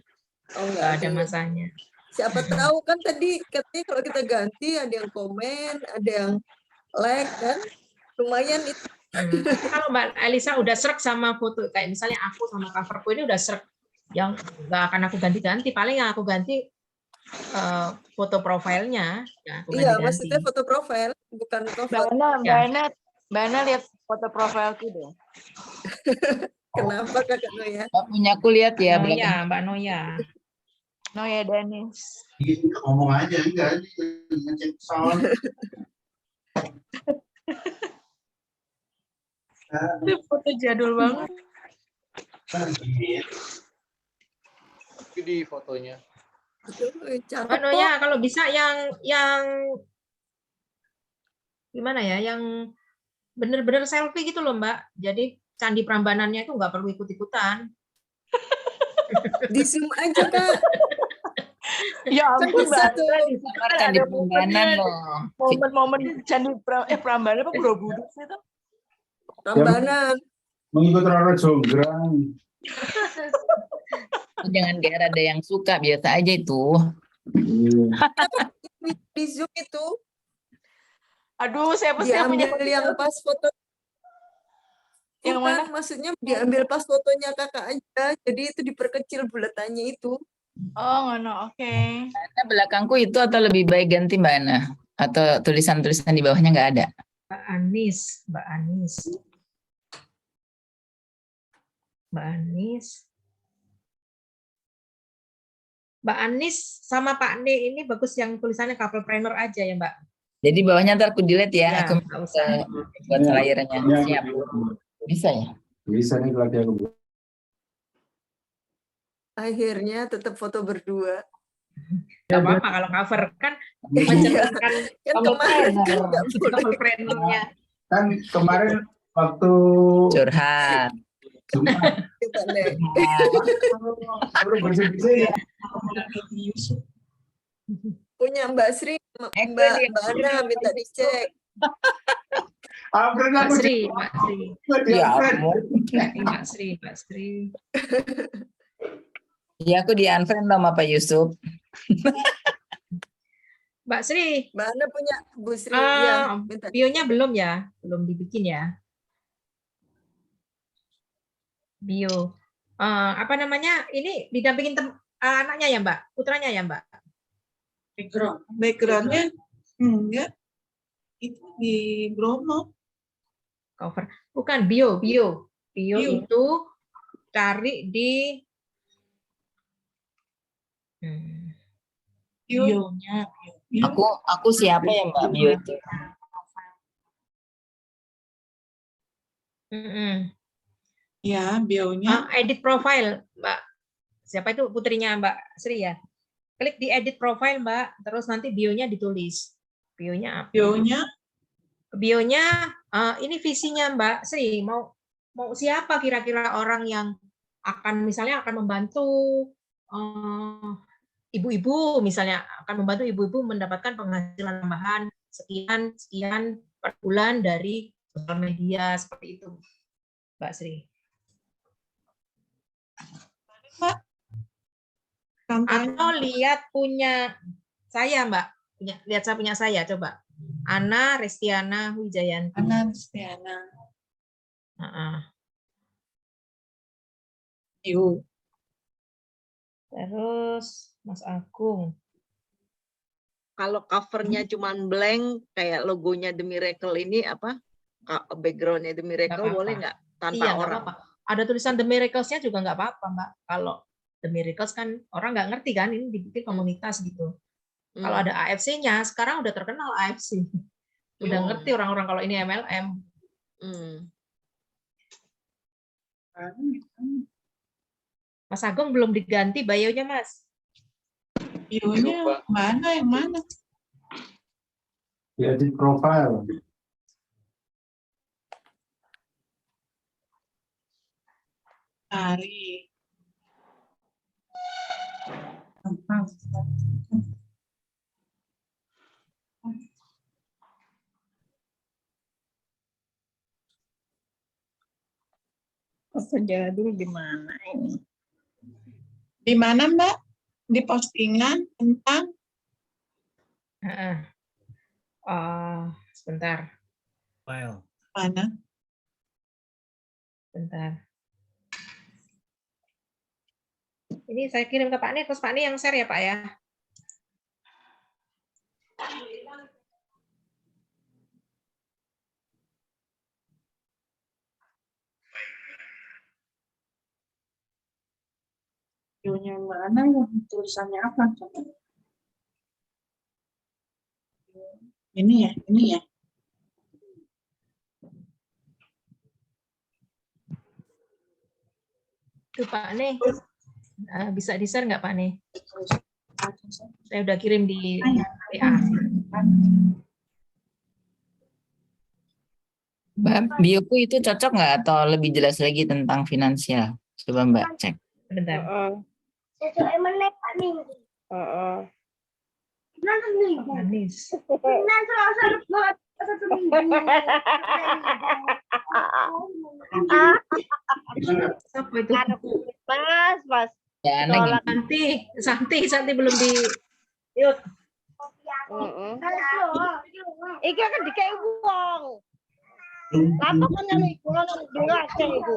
Oh, nggak ada masanya. Siapa tahu kan tadi katanya kalau kita ganti ada yang komen, ada yang like kan, lumayan itu. Kalau Mbak Elisa udah srek sama foto, kayak misalnya aku sama coverku ini udah srek, yang nggak akan aku ganti-ganti, paling yang aku ganti foto profilnya. Iya, maksudnya foto profil, bukan cover. Mbak Ana lihat foto profilku deh. Kenapa Kakak Noya? Punya aku lihat ya. Noya, Mbak Noya. Noya Danis. Ngomong aja enggak ngecek sound. Itu foto jadul banget. Di fotonya. Mbak Noya, kalau bisa yang gimana ya, yang bener-bener selfie gitu loh Mbak. Jadi Candi Prambanannya itu nggak perlu ikut-ikutan. Di zoom aja Kak. Ya ampun Mbak, Candi Prambanan loh. Momen-momen Candi Prambanan apa Borobudur sih itu? Prambanan. Mengikut Rara Jonggrang. Jangan kayak ada yang suka, biasa aja itu. Di zoom itu. Aduh, siapa sih yang punya yang pas foto? Yang mana? Maksudnya diambil pas fotonya Kakak aja, jadi itu diperkecil bulatannya itu. Oh, ngono, oke. Karena belakangku itu atau lebih baik ganti Mbak Ana? Atau tulisan-tulisan di bawahnya nggak ada? Mbak Anis. Mbak Anis sama Pak Ne ini bagus yang tulisannya couple-planner aja ya Mbak. Jadi bawahnya ntar aku delete ya, aku nggak usah. buat layarnya. Siap. Bisa ya? Bisa nih lagi aku. Akhirnya tetap foto berdua. Nggak apa-apa kalau cover kan mencerminkan kemarin planner-nya. Kan kemarin waktu Curhat. bersih-bersih ya. Punya Mbak Sri, Mbak Ana minta dicek. Mbak Sri. Ya Mbak Sri. Iya, aku di-unfriend sama Pak Yusuf. Mbak Sri. Mbak Ana punya Bu Sri. Ya, Bionya belum ya? Belum dibikin ya? Bio. Apa namanya? Ini didampingin anaknya ya, Mbak? Putranya ya, Mbak? Backgroundnya enggak. Itu di Bromo. Cover. Bukan, bio. Bio itu cari di Bionya. Aku siapa ya Mbak bio itu? Ya, bionya. Edit profile, Mbak. Siapa itu putrinya Mbak Sri ya? Klik di edit profile, Mbak. Terus nanti bionya ditulis. Bionya apa? Bionya ini visinya Mbak Sri. Mau siapa kira-kira orang yang akan misalnya akan membantu ibu-ibu, misalnya akan membantu ibu-ibu mendapatkan penghasilan tambahan sekian per bulan dari sosial media, seperti itu, Mbak Sri. Atau lihat punya saya, Mbak. Lihat saya punya saya, coba. Ana Restiana Wijayanti. Ana Restiana. Terus Mas Agung. Kalau covernya cuman blank kayak logonya The Miracle ini apa? Backgroundnya The Miracle boleh nggak tanpa orang? Apa-apa. Ada tulisan The Miracles-nya juga nggak apa-apa, Mbak. Kalau The Miracles kan orang nggak ngerti kan, ini dibikin komunitas gitu. Kalau ada AFC-nya, sekarang udah terkenal AFC. Udah ngerti orang-orang kalau ini MLM. Mas Agung belum diganti bio-nya, Mas. Bionya mana yang mana? Ya di profile. Ari. Jadul di mana ini? Di mana, Mbak? Di postingan tentang? Sebentar. File. Mana? Bentar. Ini saya kirim ke Pak Ni, terus Pak Ni yang share ya, Pak ya. Bionya mana yang tulisannya apa? Ini ya. Itu Pak Ni. Bisa di-share nggak Pak Ni? Saya udah kirim di WA. Mbak, bioku itu cocok nggak atau lebih jelas lagi tentang finansial? Coba Mbak cek. Bentar. Manis. Siapa itu? Mas. Santi belum di yuk. Iki kan dikai wong. Lapo kan yang iku nang dua aja iku.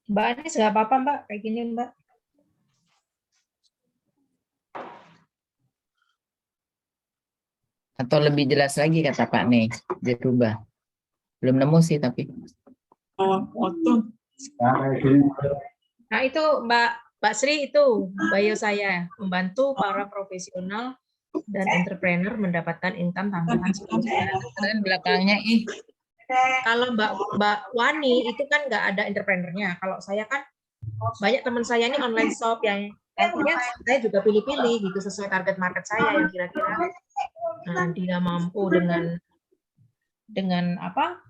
Mbak Anis nggak apa-apa Mbak, kayak gini Mbak. Atau lebih jelas lagi kata Pak Nih, dirubah. Belum nemu sih tapi. Foto. Nah itu Mbak Sri itu bio saya, membantu para profesional dan entrepreneur mendapatkan income tambahan 10 juta. Dan belakangnya Kalau Mbak Wani itu kan nggak ada entrepreneurnya. Kalau saya kan banyak teman saya ini online shop yang artinya saya juga pilih-pilih gitu sesuai target market saya yang kira-kira dia mampu dengan apa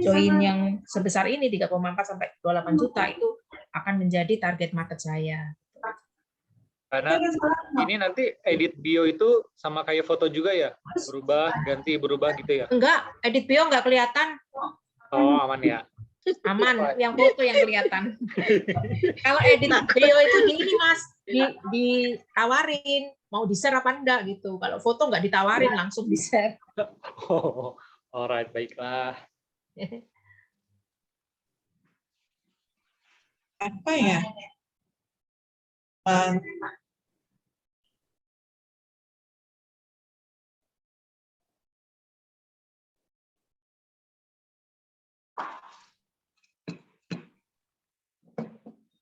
join yang sebesar ini 3,4 sampai 28 juta itu akan menjadi target market saya. Karena ini nanti edit bio itu sama kayak foto juga ya? Berubah gitu ya? Enggak, edit bio enggak kelihatan. Oh, aman ya? Aman, yang foto yang kelihatan. Kalau edit bio itu gini Mas, ditawarin, mau di-share apa enggak gitu. Kalau foto enggak ditawarin, langsung di-share. Oh, alright, baiklah. Apa ya?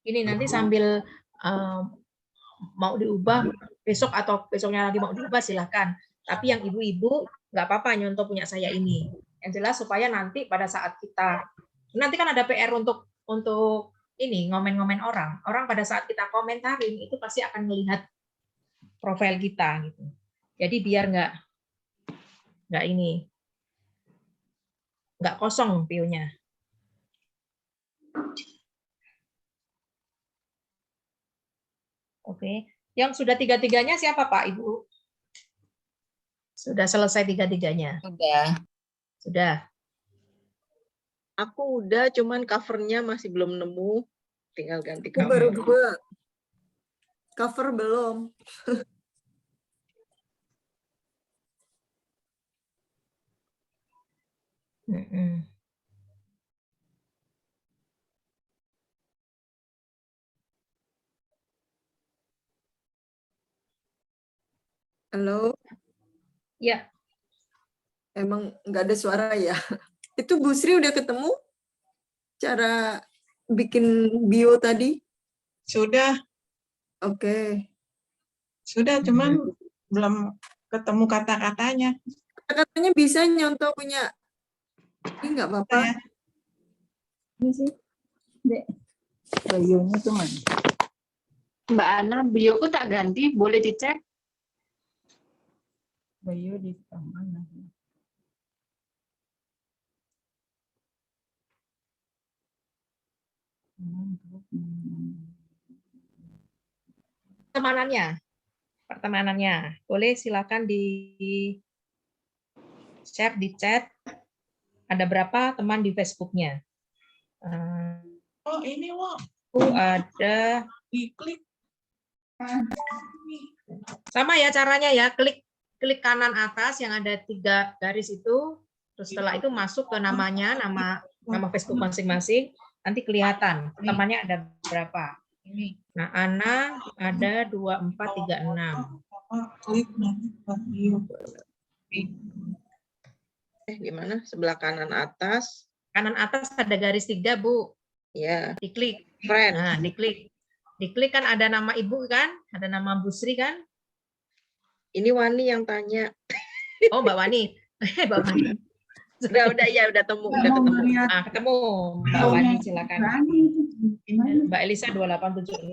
Ini nanti sambil mau diubah besok atau besoknya lagi mau diubah silahkan. Tapi yang ibu-ibu nggak apa-apa nyontoh punya saya ini. Yang jelas supaya nanti pada saat kita nanti kan ada PR untuk ini ngomen-ngomen orang. Orang pada saat kita komentarin itu pasti akan melihat profil kita gitu. Jadi biar nggak ini nggak kosong view-nya. Oke, yang sudah tiga-tiganya siapa Pak Ibu? Sudah selesai tiga-tiganya? Sudah. Aku udah, cuman covernya masih belum nemu. Tinggal ganti Aku cover. baru 2. Cover belum. Halo? Ya. Emang nggak ada suara ya? Itu Bu Sri udah ketemu cara bikin bio tadi? Sudah. Oke. Sudah, cuman belum ketemu kata-katanya. Kata-katanya bisa nyontoh punya. Ini nggak apa-apa. Ini sih, Dek. Bionya tuh mana? Mbak Ana, bioku tak ganti, boleh dicek? Bio di mana? Pertemanannya boleh silakan di share di chat. Ada berapa teman di Facebooknya? Oh ini Wak. Ada. Diklik. Sama ya caranya ya, klik kanan atas yang ada 3 garis itu, terus setelah itu masuk ke namanya, nama Facebook masing-masing, nanti kelihatan temannya ada berapa. Nah, Ana ada 2436. Klik nanti bio. Gimana? Sebelah kanan atas. Kanan atas ada garis 3, Bu. Ya. Diklik. Friend. Nah, diklik. Diklik kan ada nama Ibu kan? Ada nama Bu Sri kan? Ini Wani yang tanya. Oh, Mbak Wani. Mbak Wani. Udah temu, udah ketemu. Ah, ketemu. Mbak Wani silakan. Mbak Elisa 2876.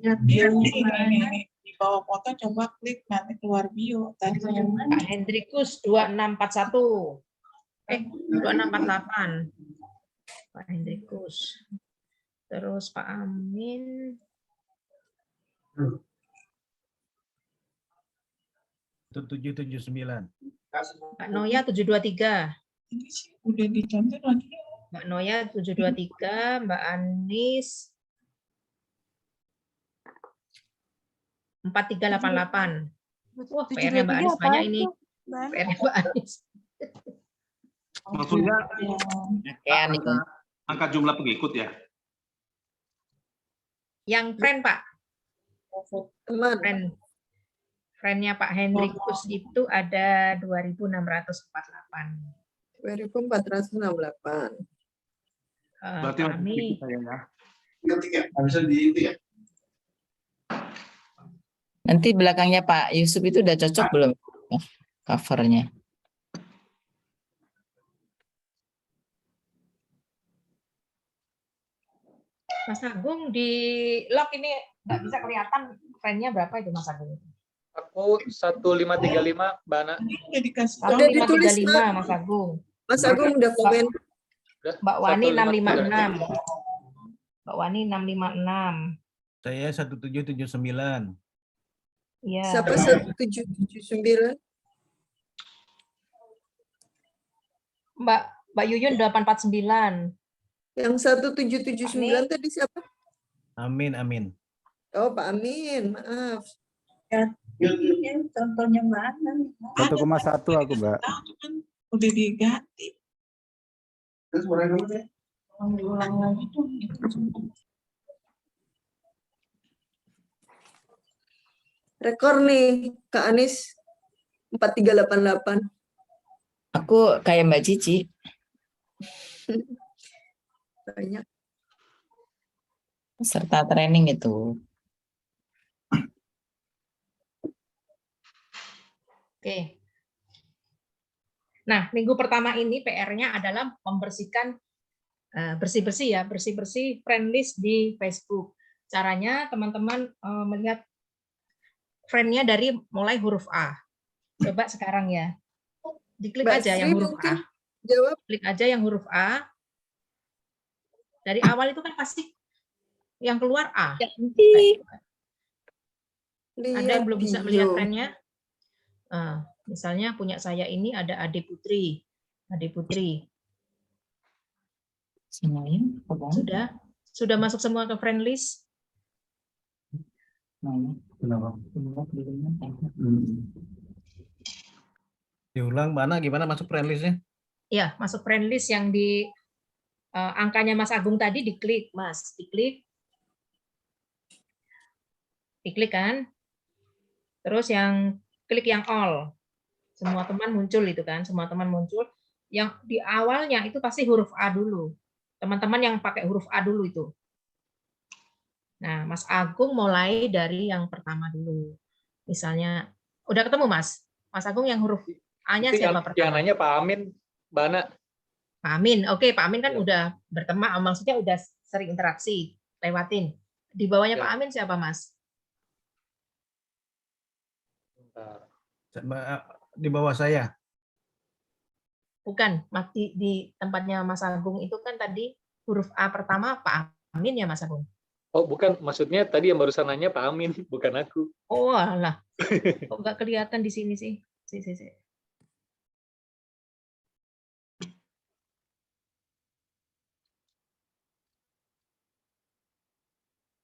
Ini di bawah foto coba klik nanti keluar bio. Tadi saya Pak Hendrikus 2641. 2648. Pak Hendrikus. Terus Pak Amin. Itu 779. Mbak Noya 723. Ini sih udah dicantum lagi. Mbak Noya 723, Mbak Anis 4388. Wah, PR-nya Mbak Anis banyak ini. PR-nya Mbak Anis. Maksudnya angka jumlah pengikut ya? Yang friend, Pak. Teman. Friend-nya Pak Hendrikus itu ada 2648. 2468. Berarti kami Nggak bisa di itu ya? Nanti belakangnya Pak Yusuf itu udah cocok belum covernya? Mas Agung di lock ini nggak bisa kelihatan friend-nya berapa itu Mas Agung? Aku 1535, Mbak Ana. Udah ditulis, 1535 Mas Agung. Mas Agung udah komen. Mbak Wani 1535. 656. Mbak Wani 656. Saya 1779. Iya. Siapa 1779? Mbak Yuyun 849. Yang 1779 tadi siapa? Amin, amin. Oh, Pak Amin, maaf. Contohnya mana? 1,1 aku, Mbak. Udah diganti. Terus mulai dulu deh. Ulang lagi tuh. Rekor nih, Kak Anis 4388. Aku kayak Mbak Cici. Banyak. Serta training itu. Oke. Nah, minggu pertama ini PR-nya adalah membersihkan bersih-bersih ya, bersih-bersih friend list di Facebook. Caranya teman-teman melihat friend-nya dari mulai huruf A. Coba sekarang ya. Diklik Mbak aja Sri yang huruf mungkin A. jawab. Klik aja yang huruf A. Dari awal itu kan pasti yang keluar A. Ada yang belum bisa melihat friend-nya? Misalnya punya saya ini ada Ade Putri. Ade Putri. Sudah masuk semua ke friend list? Diulang, Mbak Ana, gimana masuk friend list-nya? Ya, masuk friend list yang di angkanya Mas Agung tadi diklik, Mas. Diklik. Diklik kan? Terus yang klik yang all. Semua teman muncul itu kan, semua teman muncul. Yang di awalnya itu pasti huruf A dulu. Teman-teman yang pakai huruf A dulu itu. Nah, Mas Agung mulai dari yang pertama dulu. Misalnya, udah ketemu Mas? Mas Agung yang huruf A-nya siapa pertama? Yang nanya Pak Amin, Mbak Ana. Pak Amin, oke Pak Amin kan udah berteman, maksudnya udah sering interaksi, lewatin. Di bawahnya Pak Amin siapa Mas? Di bawah saya. Bukan, di tempatnya Mas Agung itu kan tadi huruf A pertama Pak Amin ya Mas Agung? Oh bukan, maksudnya tadi yang barusan nanya Pak Amin, bukan aku. Oh alah, kok nggak kelihatan di sini sih?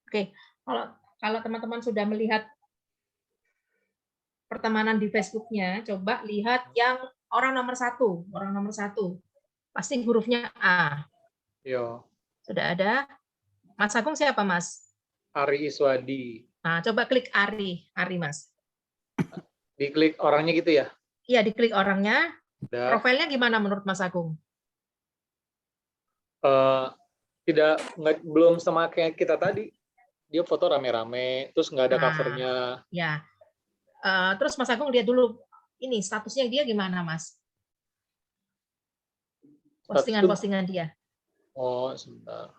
Oke, kalau teman-teman sudah melihat pertemanan di Facebook-nya, coba lihat yang orang nomor satu. Pasti hurufnya A. Yo. Sudah ada? Mas Agung siapa, Mas? Ari Iswadi. Nah, coba klik Ari Mas. Diklik orangnya gitu ya? Iya, diklik orangnya. Udah. Profilnya gimana menurut Mas Agung? Belum sama kayak kita tadi. Dia foto rame-rame, terus nggak ada covernya. Ya. Terus Mas Agung lihat dulu ini statusnya dia gimana, Mas? Postingan-postingan dia. Oh, sebentar.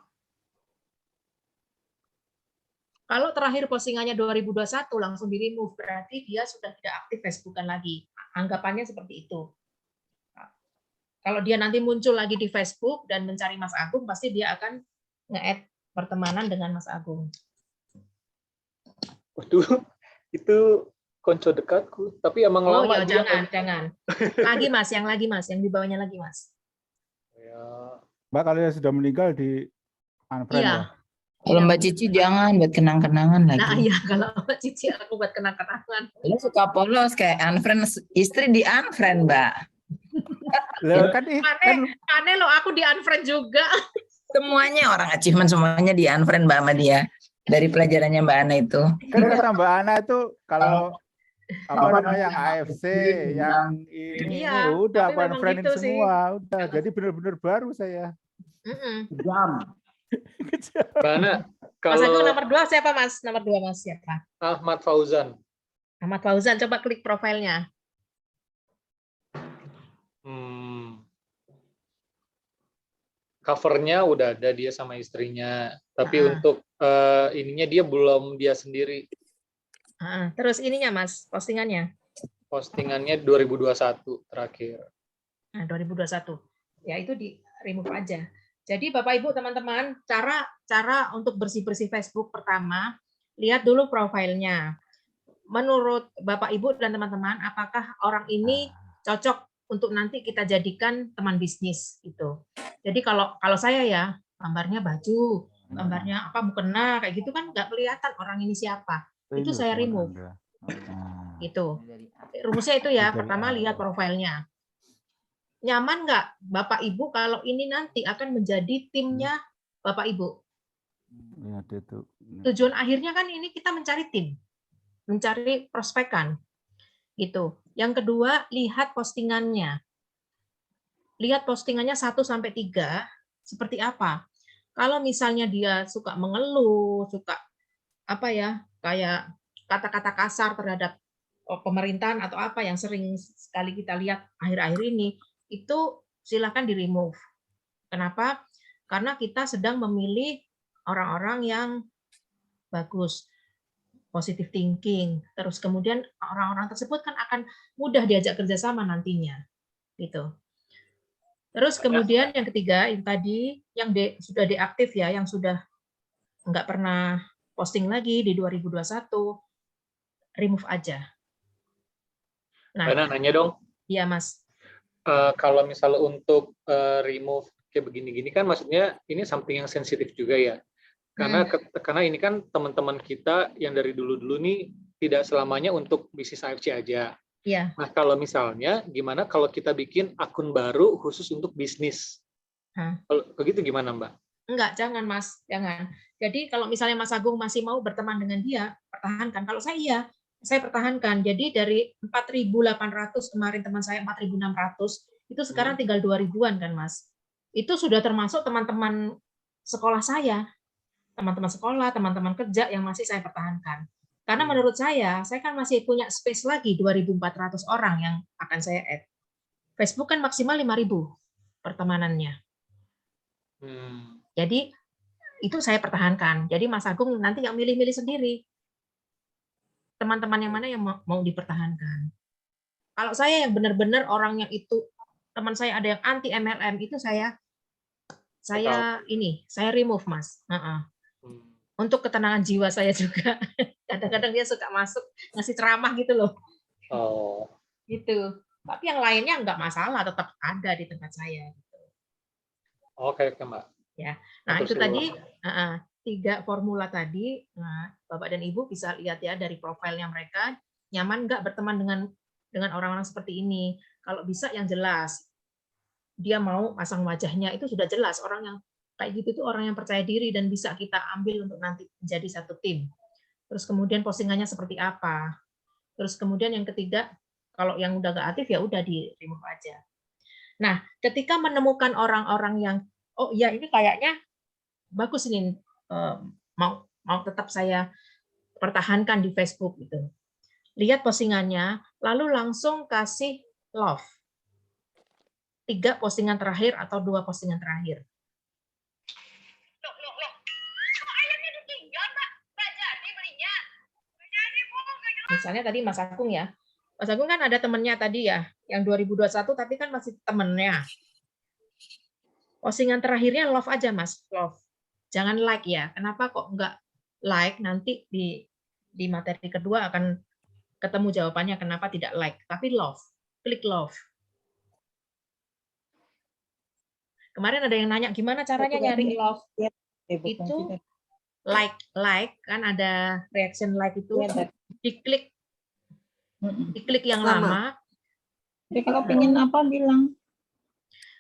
Kalau terakhir postingannya 2021 langsung di-remove, berarti dia sudah tidak aktif Facebookan lagi. Anggapannya seperti itu. Kalau dia nanti muncul lagi di Facebook dan mencari Mas Agung, pasti dia akan nge-add pertemanan dengan Mas Agung. Waduh, itu konco dekatku. Tapi emang lama. Oh ya, jangan. Lagi Mas, yang di bawahnya lagi Mas. Ya. Mbak, kalau yang sudah meninggal di unfriend ya? Kalau Mbak Cici jangan buat kenang-kenangan lagi. Nah iya, kalau Mbak Cici aku buat kenang-kenangan. Lu suka polos kayak unfriend istri di unfriend, Mbak. Aneh loh, aku di unfriend juga. Semuanya orang achievement semuanya di unfriend Mbak sama dia. Dari pelajarannya Mbak Ana itu. Kan kata Mbak Ana itu kalau yang AFC, yang ini udah unfriendin gitu semua, udah. Jadi benar-benar baru saya. Jam. Mbak Ana, Mas Agung nomor 2 siapa Mas? Nomor 2 Mas siapa? Ahmad Fauzan. Ahmad Fauzan, coba klik profilnya. Covernya udah ada dia sama istrinya, tapi Ah. untuk ininya dia belum dia sendiri. Terus ininya Mas, postingannya. Postingannya 2021 terakhir. Nah, 2021. Ya itu di remove aja. Jadi Bapak Ibu teman-teman, cara untuk bersih-bersih Facebook pertama, lihat dulu profilnya. Menurut Bapak Ibu dan teman-teman, apakah orang ini cocok untuk nanti kita jadikan teman bisnis gitu. Jadi kalau saya ya, gambarnya baju, gambarnya apa mukena kayak gitu kan nggak kelihatan orang ini siapa. Itu saya remove. Gitu. Rumusnya itu ya, pertama lihat profilnya. Nyaman nggak Bapak Ibu kalau ini nanti akan menjadi timnya Bapak Ibu? Tujuan akhirnya kan ini kita mencari tim, mencari prospekan, gitu. Yang kedua, lihat postingannya. Lihat postingannya 1 sampai 3 seperti apa. Kalau misalnya dia suka mengeluh, suka apa ya, kayak kata-kata kasar terhadap pemerintahan atau apa yang sering sekali kita lihat akhir-akhir ini, itu silakan di-remove. Kenapa? Karena kita sedang memilih orang-orang yang bagus, positive thinking. Terus kemudian orang-orang tersebut kan akan mudah diajak kerjasama nantinya, gitu. Terus kemudian yang ketiga, yang tadi yang sudah deaktif ya, yang sudah nggak pernah posting lagi di 2021, remove aja. Nah, nanya dong. Iya Mas. Kalau misalnya untuk remove kayak begini-gini kan maksudnya ini something yang sensitif juga ya. Karena ini kan teman-teman kita yang dari dulu-dulu nih tidak selamanya untuk bisnis AFC aja. Iya. Nah, kalau misalnya gimana kalau kita bikin akun baru khusus untuk bisnis? Kalau begitu gimana, Mbak? Enggak, jangan Mas, jangan. Jadi kalau misalnya Mas Agung masih mau berteman dengan dia, pertahankan. Kalau saya pertahankan. Jadi dari 4.800 kemarin teman saya 4.600, itu sekarang tinggal 2.000-an kan Mas. Itu sudah termasuk teman-teman sekolah saya, teman-teman sekolah, teman-teman kerja yang masih saya pertahankan. Karena menurut saya kan masih punya space lagi 2.400 orang yang akan saya add. Facebook kan maksimal 5.000 pertemanannya. Jadi itu saya pertahankan. Jadi Mas Agung nanti yang milih-milih sendiri. Teman-teman yang mana yang mau dipertahankan. Kalau saya yang benar-benar orang yang itu, teman saya ada yang anti MLM, itu saya remove Mas. Untuk ketenangan jiwa saya juga. Kadang-kadang dia suka masuk ngasih ceramah gitu loh. Gitu. Tapi yang lainnya nggak masalah, tetap ada di tempat saya. Gitu. Oke, Mbak. Ya. Nah, itu tadi 3 formula tadi. Nah, Bapak dan Ibu bisa lihat ya dari profilnya mereka, nyaman nggak berteman dengan orang-orang seperti ini. Kalau bisa yang jelas. Dia mau pasang wajahnya, itu sudah jelas. Orang yang kayak gitu tuh orang yang percaya diri dan bisa kita ambil untuk nanti menjadi satu tim. Terus kemudian postingannya seperti apa. Terus kemudian yang ketiga, kalau yang udah nggak aktif ya udah di remove aja. Nah, ketika menemukan orang-orang yang oh iya ini kayaknya bagus ini mau tetap saya pertahankan di Facebook gitu. Lihat postingannya, lalu langsung kasih love. 3 postingan terakhir atau 2 postingan terakhir. Misalnya tadi Mas Agung ya. Mas Agung kan ada temennya tadi ya, yang 2021 tapi kan masih temennya. Postingan terakhirnya love aja Mas, love. Jangan like ya. Kenapa kok enggak like? Nanti di materi kedua akan ketemu jawabannya kenapa tidak like. Tapi love, klik love. Kemarin ada yang nanya gimana caranya nyari love. Itu like kan ada reaction like itu diklik yang lama. Jadi kalau pengen apa bilang.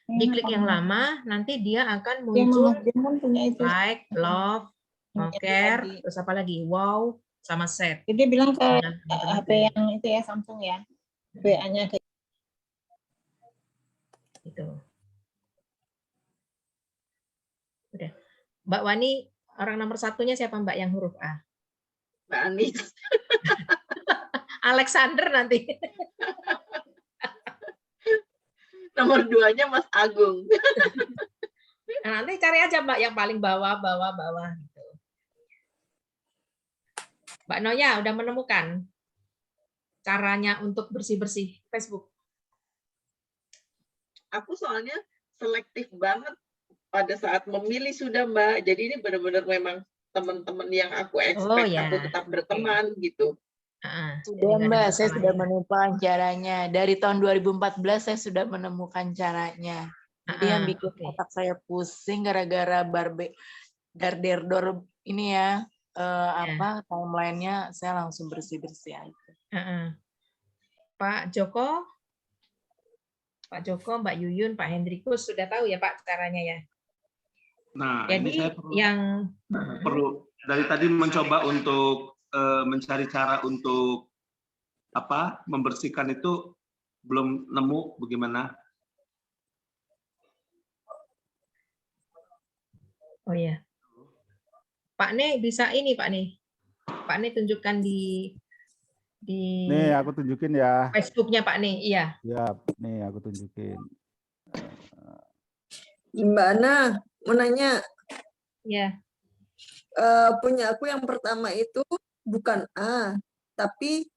Diklik yang lama, nanti dia akan muncul like, love, care, terus apa lagi, wow, sama set. Jadi bilang ke HP yang itu ya Samsung ya, WA-nya kayak itu. Udah. Mbak Wani, orang nomor 1-nya siapa Mbak yang huruf A? Mbak Anis. Alexander nanti. Nomor 2-nya Mas Agung. Nah, nanti cari aja Mbak yang paling bawah gitu. Mbak Noya udah menemukan caranya untuk bersih-bersih Facebook? Aku soalnya selektif banget pada saat memilih sudah Mbak. Jadi ini benar-benar memang teman-teman yang aku expect ya. aku tetap berteman gitu. Sudah Mbak, saya sudah menemukan caranya. Dari tahun 2014 saya sudah menemukan caranya. Jadi yang bikin otak saya pusing gara-gara darderdor ini ya, timeline-nya saya langsung bersih-bersih aja. Pak Joko, Mbak Yuyun, Pak Hendrikus sudah tahu ya Pak caranya ya. Nah, jadi ini saya perlu dari tadi mencoba untuk mencari cara untuk membersihkan itu, belum nemu bagaimana. Oh iya. Pak Ne bisa ini Pak Ne. Pak Ne tunjukkan di Nih aku tunjukin ya. Facebooknya Pak Ne, iya. Ya, nih aku tunjukin. Mbak Ana, mau nanya. Ya. Punya aku yang pertama itu bukan A, tapi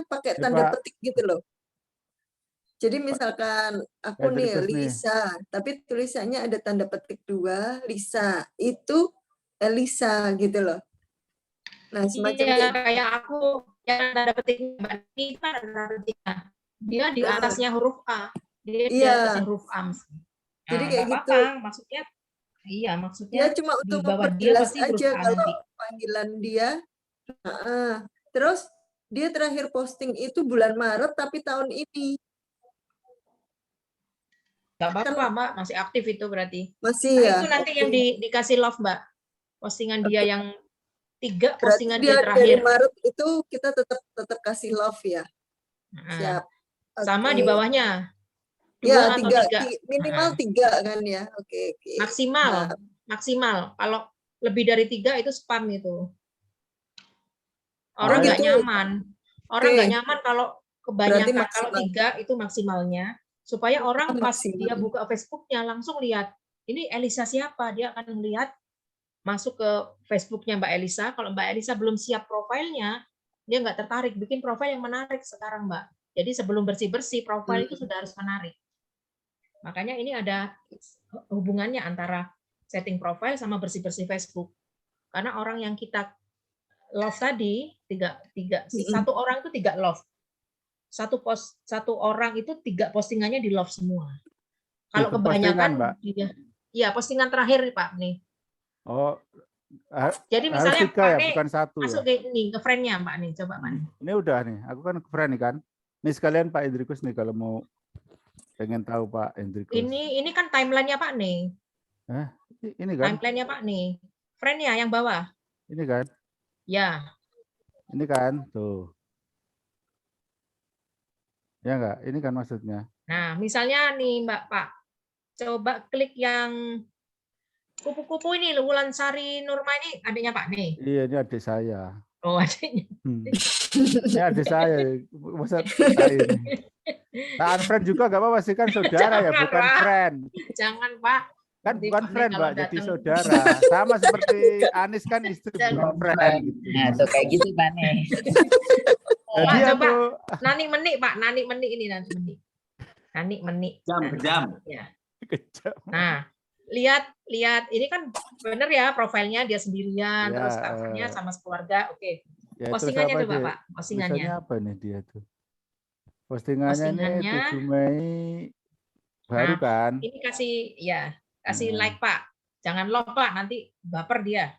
pakai tanda petik gitu loh. Jadi misalkan aku nih Lisa, tapi tulisannya ada tanda petik 2, Lisa. Itu Elisa gitu loh. Nah, semacam kayak aku yang tanda petik Mbak Nini kan ada tanda petiknya. Dia di atasnya huruf A. Dia di atasnya huruf A. Jadi kayak gitu. Maksudnya ya cuma untuk memperjelas aja kalau panggilan dia. Terus dia terakhir posting itu bulan Maret tapi tahun ini. Gak apa-apa Mbak, masih aktif itu berarti. Masih ya. Itu nanti yang dikasih love Mbak. Postingan dia yang 3 postingan dia terakhir. Dari Maret itu kita tetap kasih love ya. Siap. Sama di bawahnya. 2 ya, atau 3. Minimal 3 kan ya. Oke. Maksimal. Kalau lebih dari 3 itu spam itu. Orang nggak nyaman. Orang nggak nyaman kalau kebanyakan. Kalau 3 itu maksimalnya. Supaya orang pas dia buka Facebooknya langsung lihat, ini Elisa siapa? Dia akan melihat, masuk ke Facebooknya Mbak Elisa. Kalau Mbak Elisa belum siap profilnya, dia nggak tertarik. Bikin profil yang menarik sekarang Mbak. Jadi sebelum bersih-bersih, profil itu sudah harus menarik. Makanya ini ada hubungannya antara setting profile sama bersih-bersih Facebook. Karena orang yang kita love tadi, satu orang itu 3 love. Satu orang itu 3 postingannya di love semua. Kalau kebanyakan dia, ya postingan terakhir Pak nih. Oh, jadi misalnya 3 Pak ya, nih, bukan 1 masuk ya? ke friend-nya Pak nih, coba Pak nih. Ini udah nih, aku kan ke friend nih kan. Nih sekalian Pak Hendrikus nih kalau mau pengen tahu Pak Hendrikus. Ini kan timeline-nya Pak nih. Ini kan? Timeline-nya Pak nih. Friend-nya yang bawah. Ini kan? Ya. Ini kan, tuh. Ya enggak? Ini kan maksudnya. Nah, misalnya nih Mbak Pak, coba klik yang kupu-kupu ini, Wulansari Nurma ini adiknya Pak nih. Iya, ini adik saya. Oh, adiknya. Ini adik saya. Masa ini. Nah, unfriend juga enggak apa-apa sih, kan saudara. Jangan, ya, bukan Pak. friend. Jangan, Pak. Kan bukan friend, Mbak, jadi saudara. Sama seperti Anis kan istri, bukan friend. Gitu. Nah, tuh kayak gitu Pak nih. Pak, coba Nani Menik Pak, Nani Menik ini Nani Menik. Nani Menik. Kejam. Ya. Nah, lihat ini kan bener ya profilnya dia sendirian, terus covernya sama sekeluarga. Oke. Ya, postingannya coba Pak, postingannya. Apa nih dia tuh? Postingannya nih 7 Mei baru kan? Ini kasih like Pak. Jangan love Pak, nanti baper dia.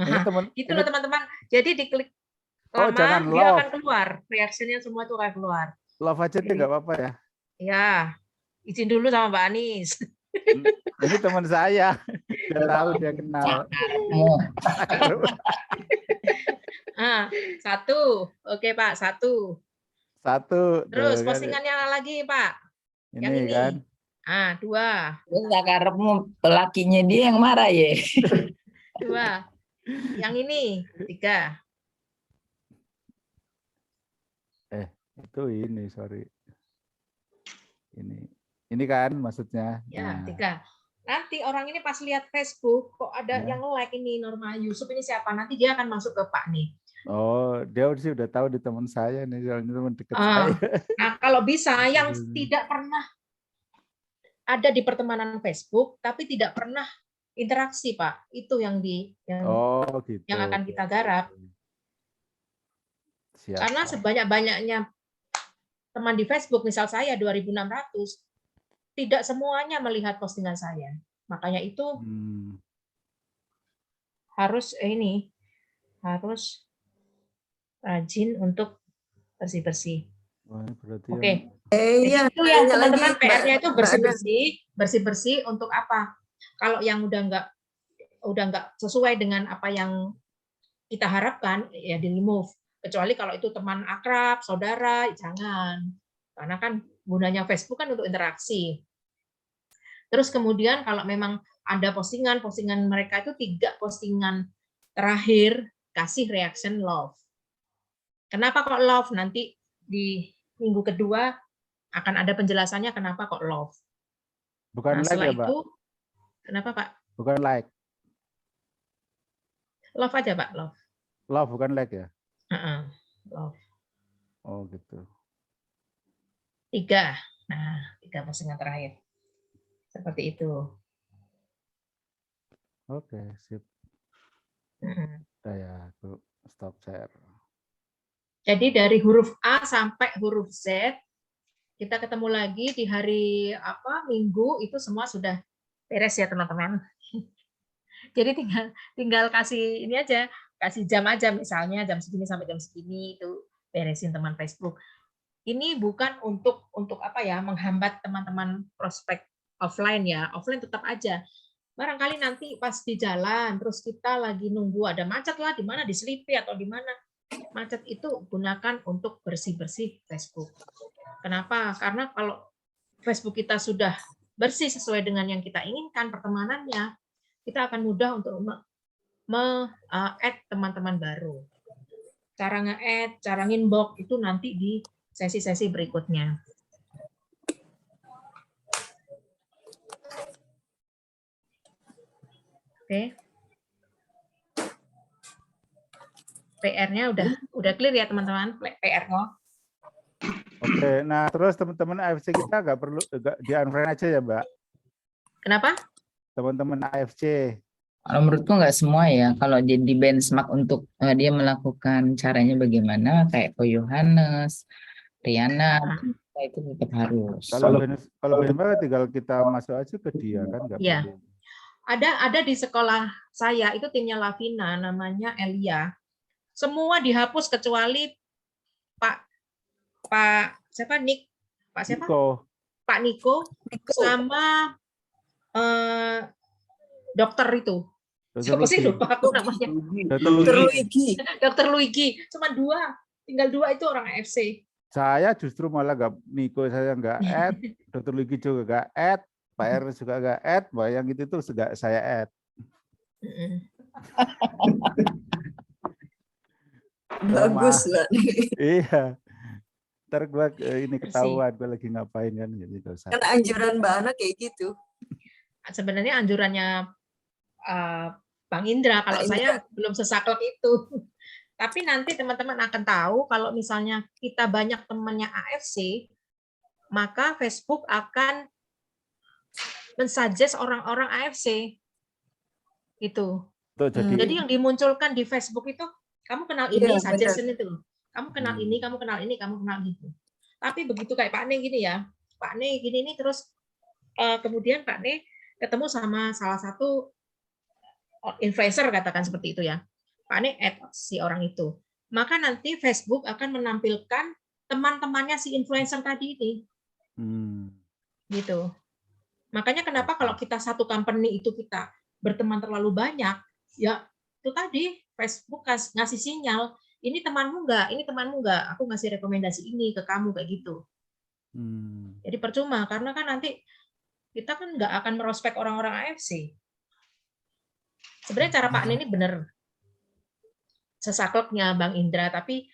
Nah, gitu loh teman-teman. Jadi diklik lama, dia akan keluar. Reaksinya semua tuh akan keluar. Love aja deh, nggak apa-apa ya? Ya, izin dulu sama Mbak Anis. Ini teman saya. Dia tahu, dia kenal. 1. Oke Pak, 1. Terus postingannya lagi Pak. Yang ini kan? 2. Enggak karepmu lakinya dia yang marah ya. 2. Yang ini 3. Itu ini, sorry. Ini kan maksudnya. Ya, Nah, 3. Nanti orang ini pas lihat Facebook, kok ada ya. yang like ini Norma Yusuf, ini siapa? Nanti dia akan masuk ke Pak nih. Oh, dia sih udah tahu di teman saya nih, soalnya teman dekat saya. Nah, kalau bisa yang tidak pernah ada di pertemanan Facebook, tapi tidak pernah interaksi, Pak. Itu yang Oh, gitu. yang akan kita garap. Siap. Karena sebanyak-banyaknya teman di Facebook, misal saya 2.600, tidak semuanya melihat postingan saya. Makanya itu harus rajin untuk bersih-bersih. Oke. Itu yang teman-teman PR-nya itu bersih-bersih untuk apa? Kalau yang udah nggak sesuai dengan apa yang kita harapkan, ya di remove. Kecuali kalau itu teman akrab, saudara, jangan. Karena kan gunanya Facebook kan untuk interaksi. Terus kemudian kalau memang ada postingan mereka itu 3 postingan terakhir kasih reaction love. Kenapa kok love? Nanti di minggu kedua akan ada penjelasannya kenapa kok love. Bukan like ya, Pak? Itu, kenapa, Pak? Bukan like. Love aja, Pak, love. Love bukan like ya? Love. Oh, gitu. 3. Nah, 3 postingan terakhir. Seperti itu. Oke, sip. Ya, aku stop share. Jadi dari huruf A sampai huruf Z, kita ketemu lagi di hari Minggu, itu semua sudah beres ya, teman-teman. Jadi tinggal kasih ini aja, kasih jam aja, misalnya jam segini sampai jam segini itu beresin teman Facebook. Ini bukan untuk menghambat teman-teman prospek offline ya. Offline tetap aja. Barangkali nanti pas di jalan terus kita lagi nunggu ada macet lah, di mana, di Slipi atau di mana. Macet itu gunakan untuk bersih-bersih Facebook. Kenapa? Karena kalau Facebook kita sudah bersih sesuai dengan yang kita inginkan pertemanannya, kita akan mudah untuk add teman-teman baru. Cara nge-add, cara nginbox itu nanti di sesi-sesi berikutnya. Oke. PR-nya udah clear ya, teman-teman? PR-nya. Oke, nah terus teman-teman AFC kita nggak perlu di-unfriend aja ya, Mbak? Kenapa? Teman-teman AFC. Kalau menurutku nggak semua ya. Kalau jadi benchmark untuk dia melakukan caranya bagaimana, kayak Ko Yohanes, Riana, itu tetap harus. Kalau benchmark tinggal kita masuk aja ke dia kan, nggak ya. perlu. Ada di sekolah saya itu timnya Lavina, namanya Elia. Semua dihapus kecuali Pak siapa Nick? Pak siapa? Niko. Pak Niko sama dokter itu. Siapa sih, lupa aku namanya. Dokter Luigi. Cuma 2, tinggal 2 itu orang AFC. Saya justru malah nggak, Niko saya nggak add, Dokter Luigi juga nggak add, Pak R juga nggak add, yang itu tuh nggak saya add. Bagus lah. Iya. Ntar gue ini ketahuan gue lagi ngapain kan, jadi gak usah. Kan anjuran Mbak Ana kayak gitu. Sebenarnya anjurannya Bang Indra, kalau saya belum sesaklek itu. Tapi nanti teman-teman akan tahu kalau misalnya kita banyak temannya AFC, maka Facebook akan mensuggest orang-orang AFC. Itu. Jadi yang dimunculkan di Facebook itu, kamu kenal ini, suggestion itu. Kamu kenal ini, kamu kenal ini, kamu kenal itu. Tapi begitu kayak Pak Ne gini ya, Pak Ne gini nih, terus kemudian Pak Ne ketemu sama salah satu influencer, katakan seperti itu ya. Pak Ne add si orang itu. Maka nanti Facebook akan menampilkan teman-temannya si influencer tadi ini. Gitu. Makanya kenapa kalau kita satu company itu kita berteman terlalu banyak, ya itu tadi Facebook ngasih sinyal, ini temanmu enggak, ini temanmu enggak, aku ngasih rekomendasi ini ke kamu kayak gitu. Jadi percuma, karena kan nanti kita kan nggak akan merospek orang-orang AFC. Sebenarnya cara Pak ini benar sesakleknya Bang Indra, tapi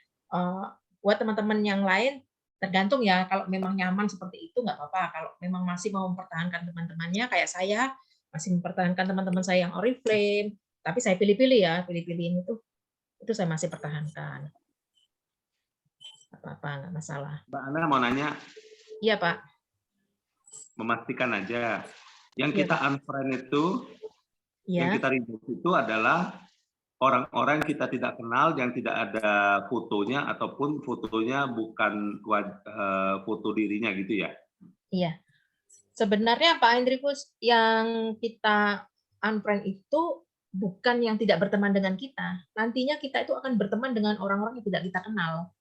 buat teman-teman yang lain, tergantung ya, kalau memang nyaman seperti itu nggak apa-apa. Kalau memang masih mau mempertahankan teman-temannya, kayak saya masih mempertahankan teman-teman saya yang Oriflame, tapi saya pilih-pilih ya, pilih-pilih itu saya masih pertahankan. Apa-apa, nggak masalah. Mbak Ana mau nanya. Iya, Pak. Memastikan aja. Yang kita unfriend itu, yang kita remove itu adalah orang-orang yang kita tidak kenal, yang tidak ada fotonya, ataupun fotonya bukan foto dirinya gitu ya? Iya. Sebenarnya Pak Hendrikus, yang kita unfriend itu bukan yang tidak berteman dengan kita. Nantinya kita itu akan berteman dengan orang-orang yang tidak kita kenal.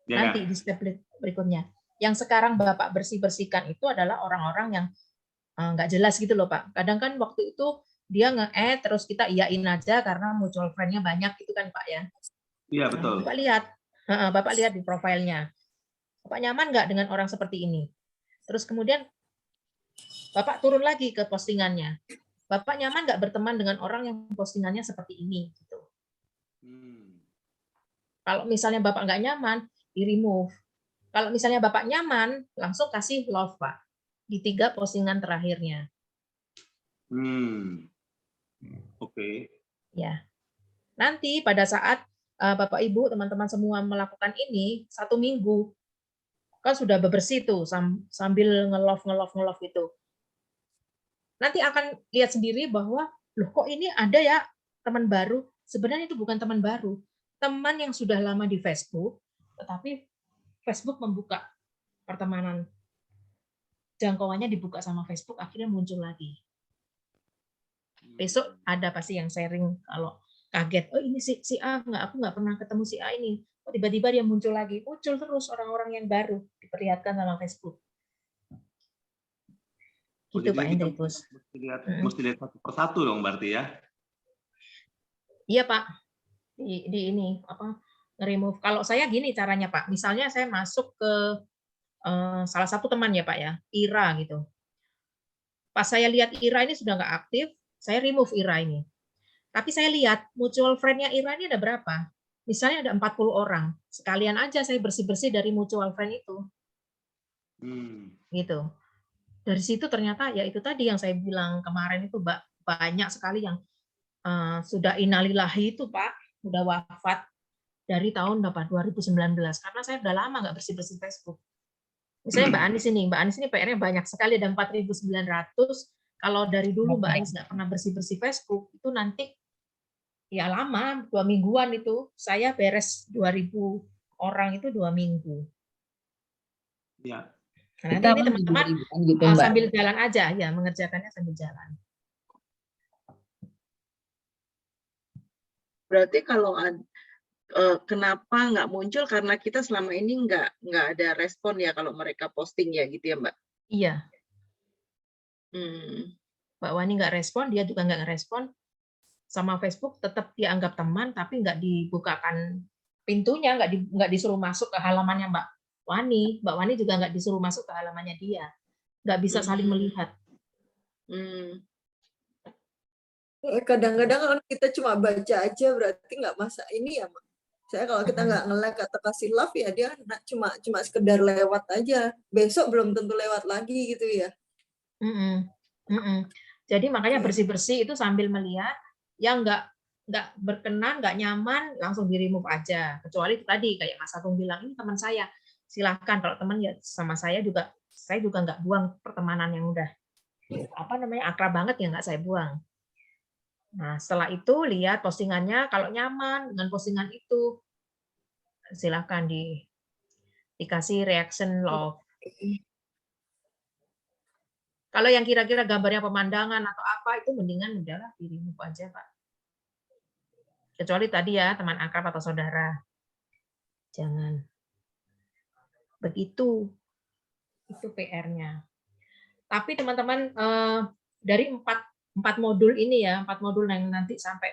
Nanti di step berikutnya. Yang sekarang Bapak bersih-bersihkan itu adalah orang-orang yang nggak jelas gitu loh Pak. Kadang kan waktu itu dia nge-add terus kita iyain aja karena mutual friend-nya banyak gitu kan Pak ya. Iya betul. Bapak lihat di profilnya. Bapak nyaman nggak dengan orang seperti ini? Terus kemudian Bapak turun lagi ke postingannya. Bapak nyaman nggak berteman dengan orang yang postingannya seperti ini? Gitu. Kalau misalnya Bapak nggak nyaman, di-remove. Kalau misalnya Bapak nyaman, langsung kasih love, Pak. Di 3 postingan terakhirnya. Oke. Ya. Nanti pada saat Bapak Ibu, teman-teman semua melakukan ini, 1 minggu, kan sudah bebersih tuh, sambil nge-love itu. Nanti akan lihat sendiri bahwa, loh kok ini ada ya teman baru? Sebenarnya itu bukan teman baru. Teman yang sudah lama di Facebook, tetapi Facebook membuka pertemanan. Jangkauannya dibuka sama Facebook, akhirnya muncul lagi. Besok ada pasti yang sharing kalau kaget, oh ini si A, aku nggak pernah ketemu si A ini. Oh, tiba-tiba dia muncul lagi. Muncul terus orang-orang yang baru, diperlihatkan sama Facebook. Gitu Pak Hendrikus. Mesti lihat satu persatu dong berarti ya? Iya Pak. Di ini, nge-remove. Kalau saya gini caranya Pak, misalnya saya masuk ke salah satu teman ya Pak ya, Ira gitu. Pas saya lihat Ira ini sudah nggak aktif, saya remove Ira ini. Tapi saya lihat mutual friend-nya Ira ini ada berapa? Misalnya ada 40 orang. Sekalian aja saya bersih-bersih dari mutual friend itu. Gitu. Dari situ ternyata ya itu tadi yang saya bilang kemarin itu banyak sekali yang sudah innalillahi itu Pak, udah wafat dari tahun 2019. Karena saya udah lama nggak bersih-bersih Facebook. Misalnya Mbak Anis ini PR-nya banyak sekali, ada 4.900. Kalau dari dulu Mbak Anis nggak pernah bersih-bersih Facebook, itu nanti ya lama, 2 mingguan itu. Saya beres 2.000 orang itu 2 minggu. Ya. Nah, nanti ini teman-teman gitu, sambil jalan aja, ya mengerjakannya sambil jalan. Berarti kalau kenapa nggak muncul karena kita selama ini nggak ada respon ya kalau mereka posting ya gitu ya Mbak? Iya. Mbak Wani nggak respon, dia juga nggak ngerespon. Sama Facebook tetap dianggap teman, tapi nggak dibukakan pintunya, nggak disuruh masuk ke halamannya Mbak Wani. Mbak Wani juga nggak disuruh masuk ke halamannya dia. Nggak bisa saling melihat. Kadang-kadang kalau kita cuma baca aja berarti nggak masa ini ya, Mak. Saya kalau kita nggak nge-like atau kasih love ya dia cuma sekedar lewat aja. Besok belum tentu lewat lagi gitu ya. Jadi makanya bersih-bersih itu sambil melihat yang nggak berkenan, nggak nyaman langsung di-remove aja. Kecuali tadi kayak Mas Agung bilang ini teman saya, silahkan kalau teman ya sama saya juga nggak buang pertemanan yang udah akrab banget ya nggak saya buang. Nah, setelah itu lihat postingannya, kalau nyaman dengan postingan itu, silakan dikasih reaction love. Kalau yang kira-kira gambarnya pemandangan atau apa, itu mendingan udahlah di-remove aja, Pak. Kecuali tadi ya, teman akrab atau saudara. Jangan. Begitu. Itu PR-nya. Tapi teman-teman, dari 4 modul ini ya, 4 modul yang nanti sampai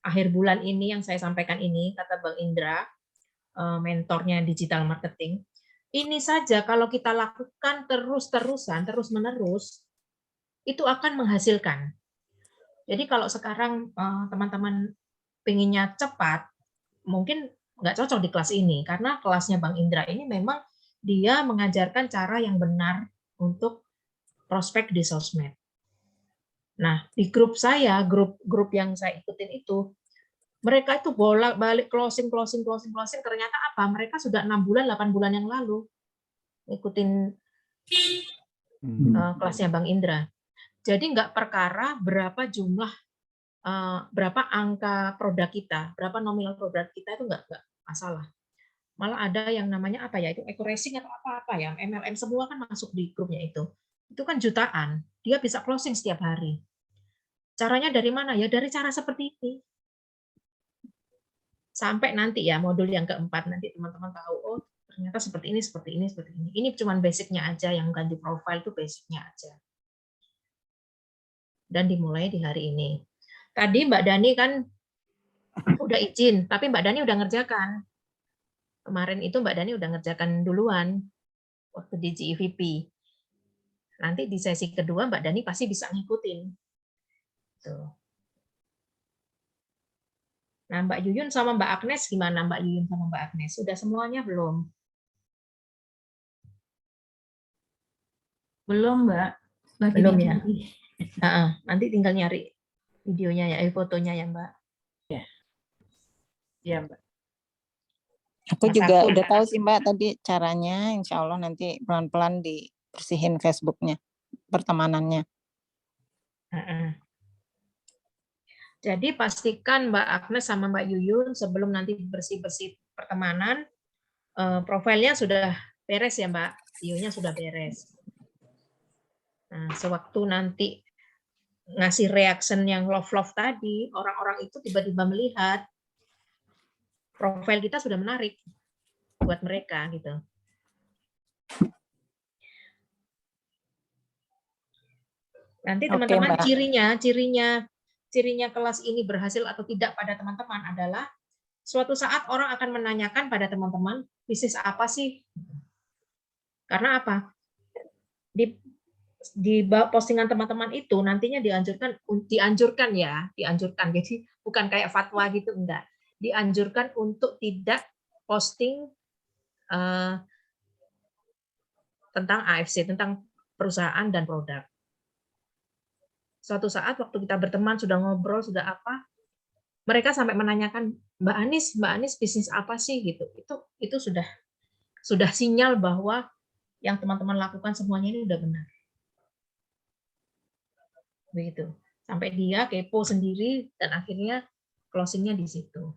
akhir bulan ini yang saya sampaikan ini, kata Bang Indra, mentornya digital marketing, ini saja kalau kita lakukan terus-terusan, terus-menerus, itu akan menghasilkan. Jadi kalau sekarang teman-teman pengennya cepat, mungkin nggak cocok di kelas ini, karena kelasnya Bang Indra ini memang dia mengajarkan cara yang benar untuk prospek di sosmed. Nah, di grup saya, grup yang saya ikutin itu, mereka itu bolak-balik closing, ternyata apa? Mereka sudah 6 bulan, 8 bulan yang lalu ikutin kelasnya Bang Indra. Jadi nggak perkara berapa jumlah, berapa angka produk kita, berapa nominal produk kita itu nggak masalah. Malah ada yang namanya apa ya, itu accuracy atau apa-apa ya, MLM semua kan masuk di grupnya itu. Itu kan jutaan, dia bisa closing setiap hari. Caranya dari mana? Ya dari cara seperti ini. Sampai nanti ya modul yang keempat, nanti teman-teman tahu, oh ternyata seperti ini, seperti ini, seperti ini. Ini cuma basicnya aja, yang ganti profile itu basicnya aja. Dan dimulai di hari ini. Tadi Mbak Dani kan udah izin, tapi Mbak Dani udah ngerjakan. Kemarin itu Mbak Dani udah ngerjakan duluan waktu di GEVP. Nanti di sesi kedua Mbak Dani pasti bisa ngikutin. Tuh. Nah, Mbak Yuyun sama Mbak Agnes gimana Mbak Yuyun sama Mbak Agnes? Sudah semuanya belum? Belum, Mbak. Lagi Belum ya? dicari. Nanti tinggal nyari videonya ya, fotonya ya Mbak. Ya. Iya, Mbak. Aku Mas juga Agus. udah tahu sih Mbak tadi caranya, insya Allah nanti pelan-pelan dibersihin Facebooknya, pertemanannya. Jadi pastikan Mbak Agnes sama Mbak Yuyun sebelum nanti bersih-bersih pertemanan, profilnya sudah beres ya Mbak, bio-nya sudah beres. Nah, sewaktu nanti ngasih reaction yang love-love tadi, orang-orang itu tiba-tiba melihat profil kita sudah menarik buat mereka gitu. Nanti teman-teman cirinya kelas ini berhasil atau tidak pada teman-teman adalah suatu saat orang akan menanyakan pada teman-teman, bisnis apa sih? Karena apa? Di postingan teman-teman itu nantinya dianjurkan ya. Jadi bukan kayak fatwa gitu, enggak. Dianjurkan untuk tidak posting tentang AFC, tentang perusahaan dan produk. Suatu saat waktu kita berteman, sudah ngobrol, sudah apa, mereka sampai menanyakan, Mbak Anis bisnis apa sih gitu. Itu sudah sinyal bahwa yang teman-teman lakukan semuanya ini udah benar. Begitu. Sampai dia kepo sendiri dan akhirnya closingnya di situ.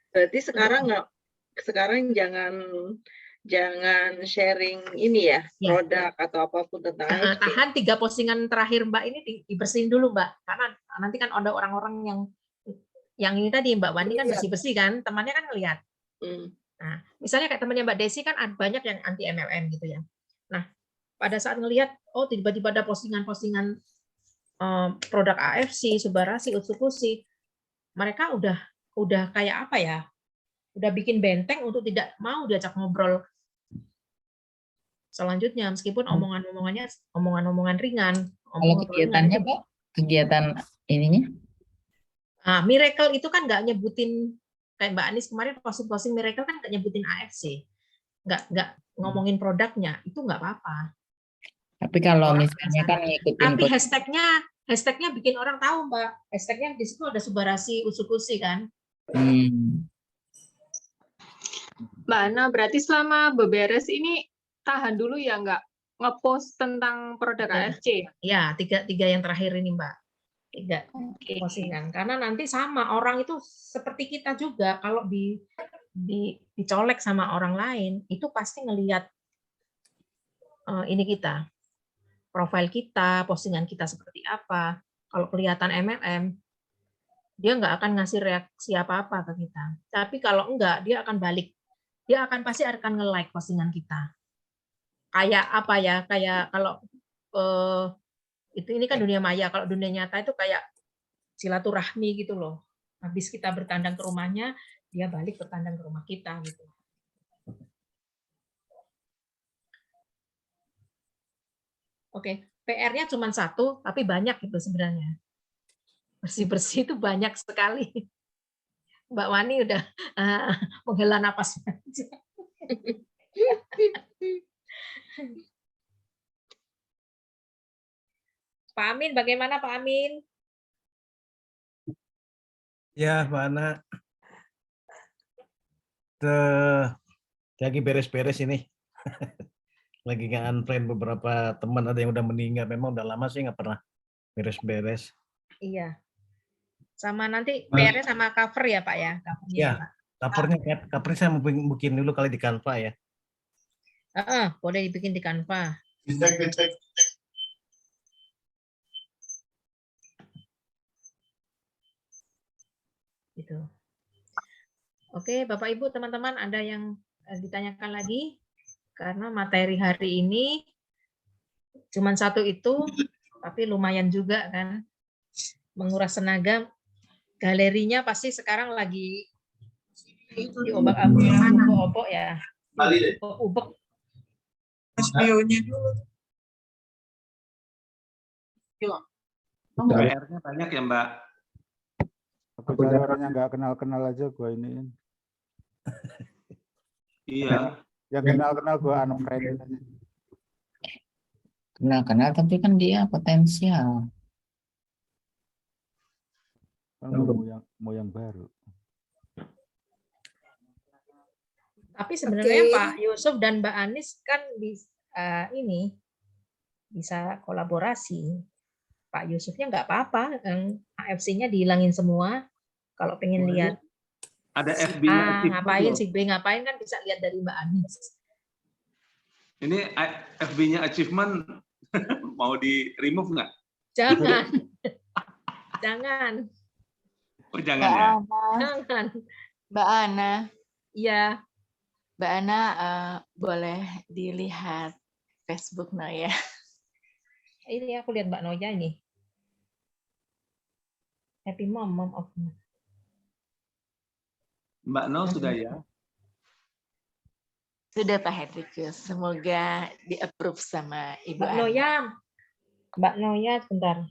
Berarti sekarang jangan sharing ini ya, produk atau apapun tentang AFC. Tahan 3 postingan terakhir Mbak ini dibersihin dulu Mbak, karena nanti kan ada orang-orang yang ini tadi Mbak Wani kan bersih-bersih kan, temannya kan ngelihat. Nah, misalnya kayak temannya Mbak Desi kan banyak yang anti MLM gitu ya. Nah, pada saat ngelihat, oh tiba-tiba ada postingan-postingan produk AFC, Subarasi, Utsukushi, mereka udah kayak apa ya? Udah bikin benteng untuk tidak mau diajak ngobrol selanjutnya, meskipun omongan-omongan ringan. Kalau kegiatannya Pak, kegiatan ininya? Miracle itu kan nggak nyebutin, kayak Mbak Anis kemarin posting Miracle kan nggak nyebutin AFC, nggak ngomongin produknya, itu nggak apa-apa. Tapi kalau misalnya kan ngikutin. Tapi hashtagnya bikin orang tahu Mbak, hashtagnya di situ ada Subarasi, Utsukushi kan. Mbak Ana, berarti selama beberes ini tahan dulu ya, nggak ngepost tentang produk AFC ya? Ya, 3 yang terakhir ini Mbak. 3 postingan. Karena nanti sama orang itu seperti kita juga, kalau dicolek sama orang lain, itu pasti ngelihat ini kita, profil kita, postingan kita seperti apa. Kalau kelihatan MLM, dia nggak akan ngasih reaksi apa-apa ke kita. Tapi kalau enggak, dia akan balik. Dia pasti akan nge-like postingan kita. Kayak apa ya? Kayak kalau ini kan dunia maya. Kalau dunia nyata itu kayak silaturahmi gitu loh. Habis kita bertandang ke rumahnya, dia balik bertandang ke rumah kita gitu. Oke, PR-nya cuma 1, tapi banyak itu sebenarnya. Bersih-bersih itu banyak sekali. Mbak Wani udah menghela napas. Pak Amin, bagaimana Pak Amin? Ya, Mbak Ana. Lagi beres-beres ini. Lagi nge-unfriend beberapa teman, ada yang udah meninggal. Memang udah lama sih nggak pernah beres-beres. Iya. Sama nanti PR-nya sama cover ya Pak ya? Ya, covernya saya mau bikin dulu kali di Canva ya. Boleh dibikin di Canva. Gitu. Oke, Bapak Ibu, teman-teman, ada yang ditanyakan lagi? Karena materi hari ini cuma satu itu, tapi lumayan juga kan, menguras tenaga. Galerinya pasti sekarang lagi diobok-obok ya, ubek. Videonya dulu. PR-nya banyak ya Mbak. Aku cari orang yang nggak kenal-kenal aja gue iniin. Iya. Yang kenal-kenal gue unfriend aja. Kenal-kenal tapi kan dia potensial. Kan mau yang baru. Tapi sebenarnya Pak Yusuf dan Mbak Anis kan bisa kolaborasi. Pak Yusufnya nggak apa-apa, AFC-nya dihilangin semua. Kalau pengen lihat ada si FB-nya A ngapain, si B ngapain kan bisa lihat dari Mbak Anis. Ini FB-nya achievement mau di remove nggak? Jangan, jangan. Oh jangan ya. Jangan. Mbak Ana. Iya. Mbak Ana boleh dilihat Facebook Noya. Ini aku lihat Mbak Noya ini. Happy Mom of Me. Mbak No sudah ya? Sudah Pak Hedrikus. Semoga di-approve sama Ibu Mbak Ana. Noya. Mbak Noya, sebentar.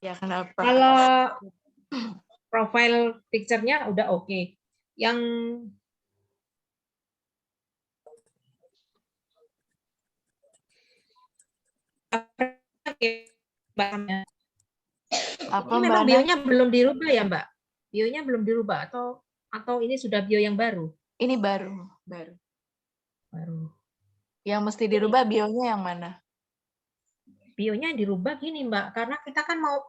Ya kenapa? Kalau profile picture-nya udah oke. Yang apa ini memang bionya belum dirubah ya Mbak? Bionya belum dirubah atau ini sudah bio yang baru? Ini baru. Yang mesti dirubah bionya yang mana? Bionya dirubah gini Mbak, karena kita kan mau,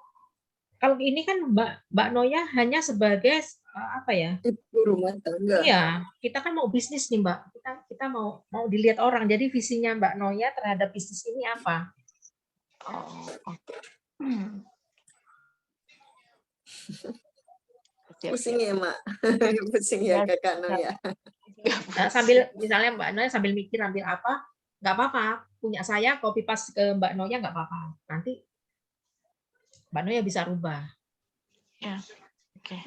kalau ini kan Mbak Noya hanya sebagai apa ya? Ibu rumah tangga. Iya, kita kan mau bisnis nih Mbak. Kita mau dilihat orang. Jadi visinya Mbak Noya terhadap bisnis ini apa? Pusing ya Mak, pusing ya Kakak Noya. Nah, sambil misalnya Mbak Noya sambil mikir ambil apa, nggak apa-apa. Punya saya copy paste ke Mbak Noya nggak apa-apa. Nanti Mbak Noya bisa rubah. Ya.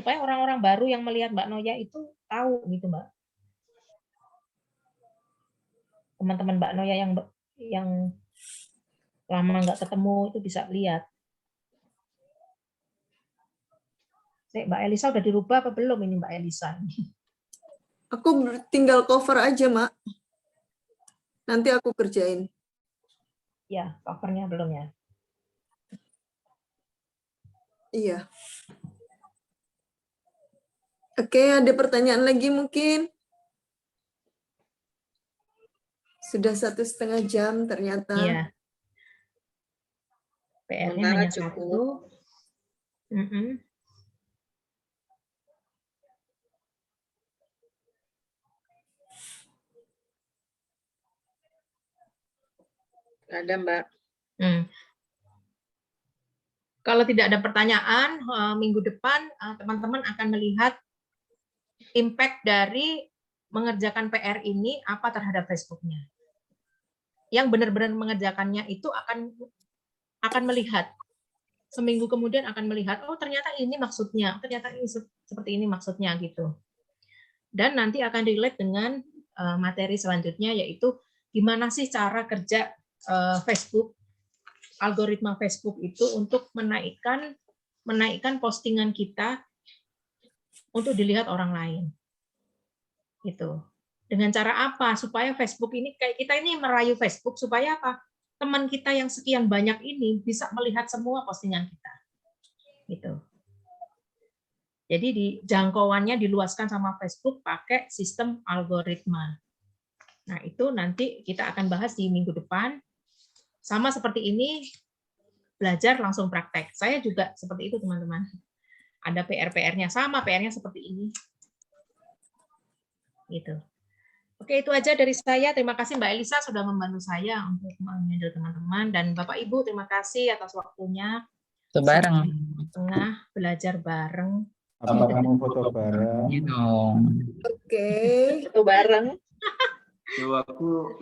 Supaya orang-orang baru yang melihat Mbak Noya itu tahu gitu Mbak. Teman-teman Mbak Noya yang lama nggak ketemu itu bisa lihat. Mbak Elisa udah dirubah apa belum ini Mbak Elisa? Aku tinggal cover aja Mak. Nanti aku kerjain. Ya, covernya belum ya. Iya. Oke, ada pertanyaan lagi mungkin? Sudah 1,5 jam ternyata. Iya. PR-nya hanya satu. Ada Mbak. Kalau tidak ada pertanyaan, minggu depan teman-teman akan melihat impact dari mengerjakan PR ini apa terhadap Facebook-nya. Yang benar-benar mengerjakannya itu akan melihat. Seminggu kemudian akan melihat, oh ternyata ini maksudnya, ternyata ini seperti ini maksudnya gitu. Dan nanti akan relate dengan materi selanjutnya, yaitu gimana sih cara kerja Facebook, algoritma Facebook itu untuk menaikkan postingan kita untuk dilihat orang lain. Gitu. Dengan cara apa? Supaya Facebook ini, kayak kita ini merayu Facebook supaya apa? Teman kita yang sekian banyak ini bisa melihat semua postingan kita. Gitu. Jadi jangkauannya diluaskan sama Facebook pakai sistem algoritma. Nah, itu nanti kita akan bahas di minggu depan. Sama seperti ini, belajar langsung praktek. Saya juga seperti itu, teman-teman. Ada PR-nya sama, PR-nya seperti ini. Gitu. Oke, itu aja dari saya. Terima kasih Mbak Elisa sudah membantu saya untuk menghandle teman-teman. Dan Bapak Ibu, terima kasih atas waktunya. Bareng. Tengah belajar bareng. Apa kamu foto bareng? Iya dong. Oke. Itu bareng. Aku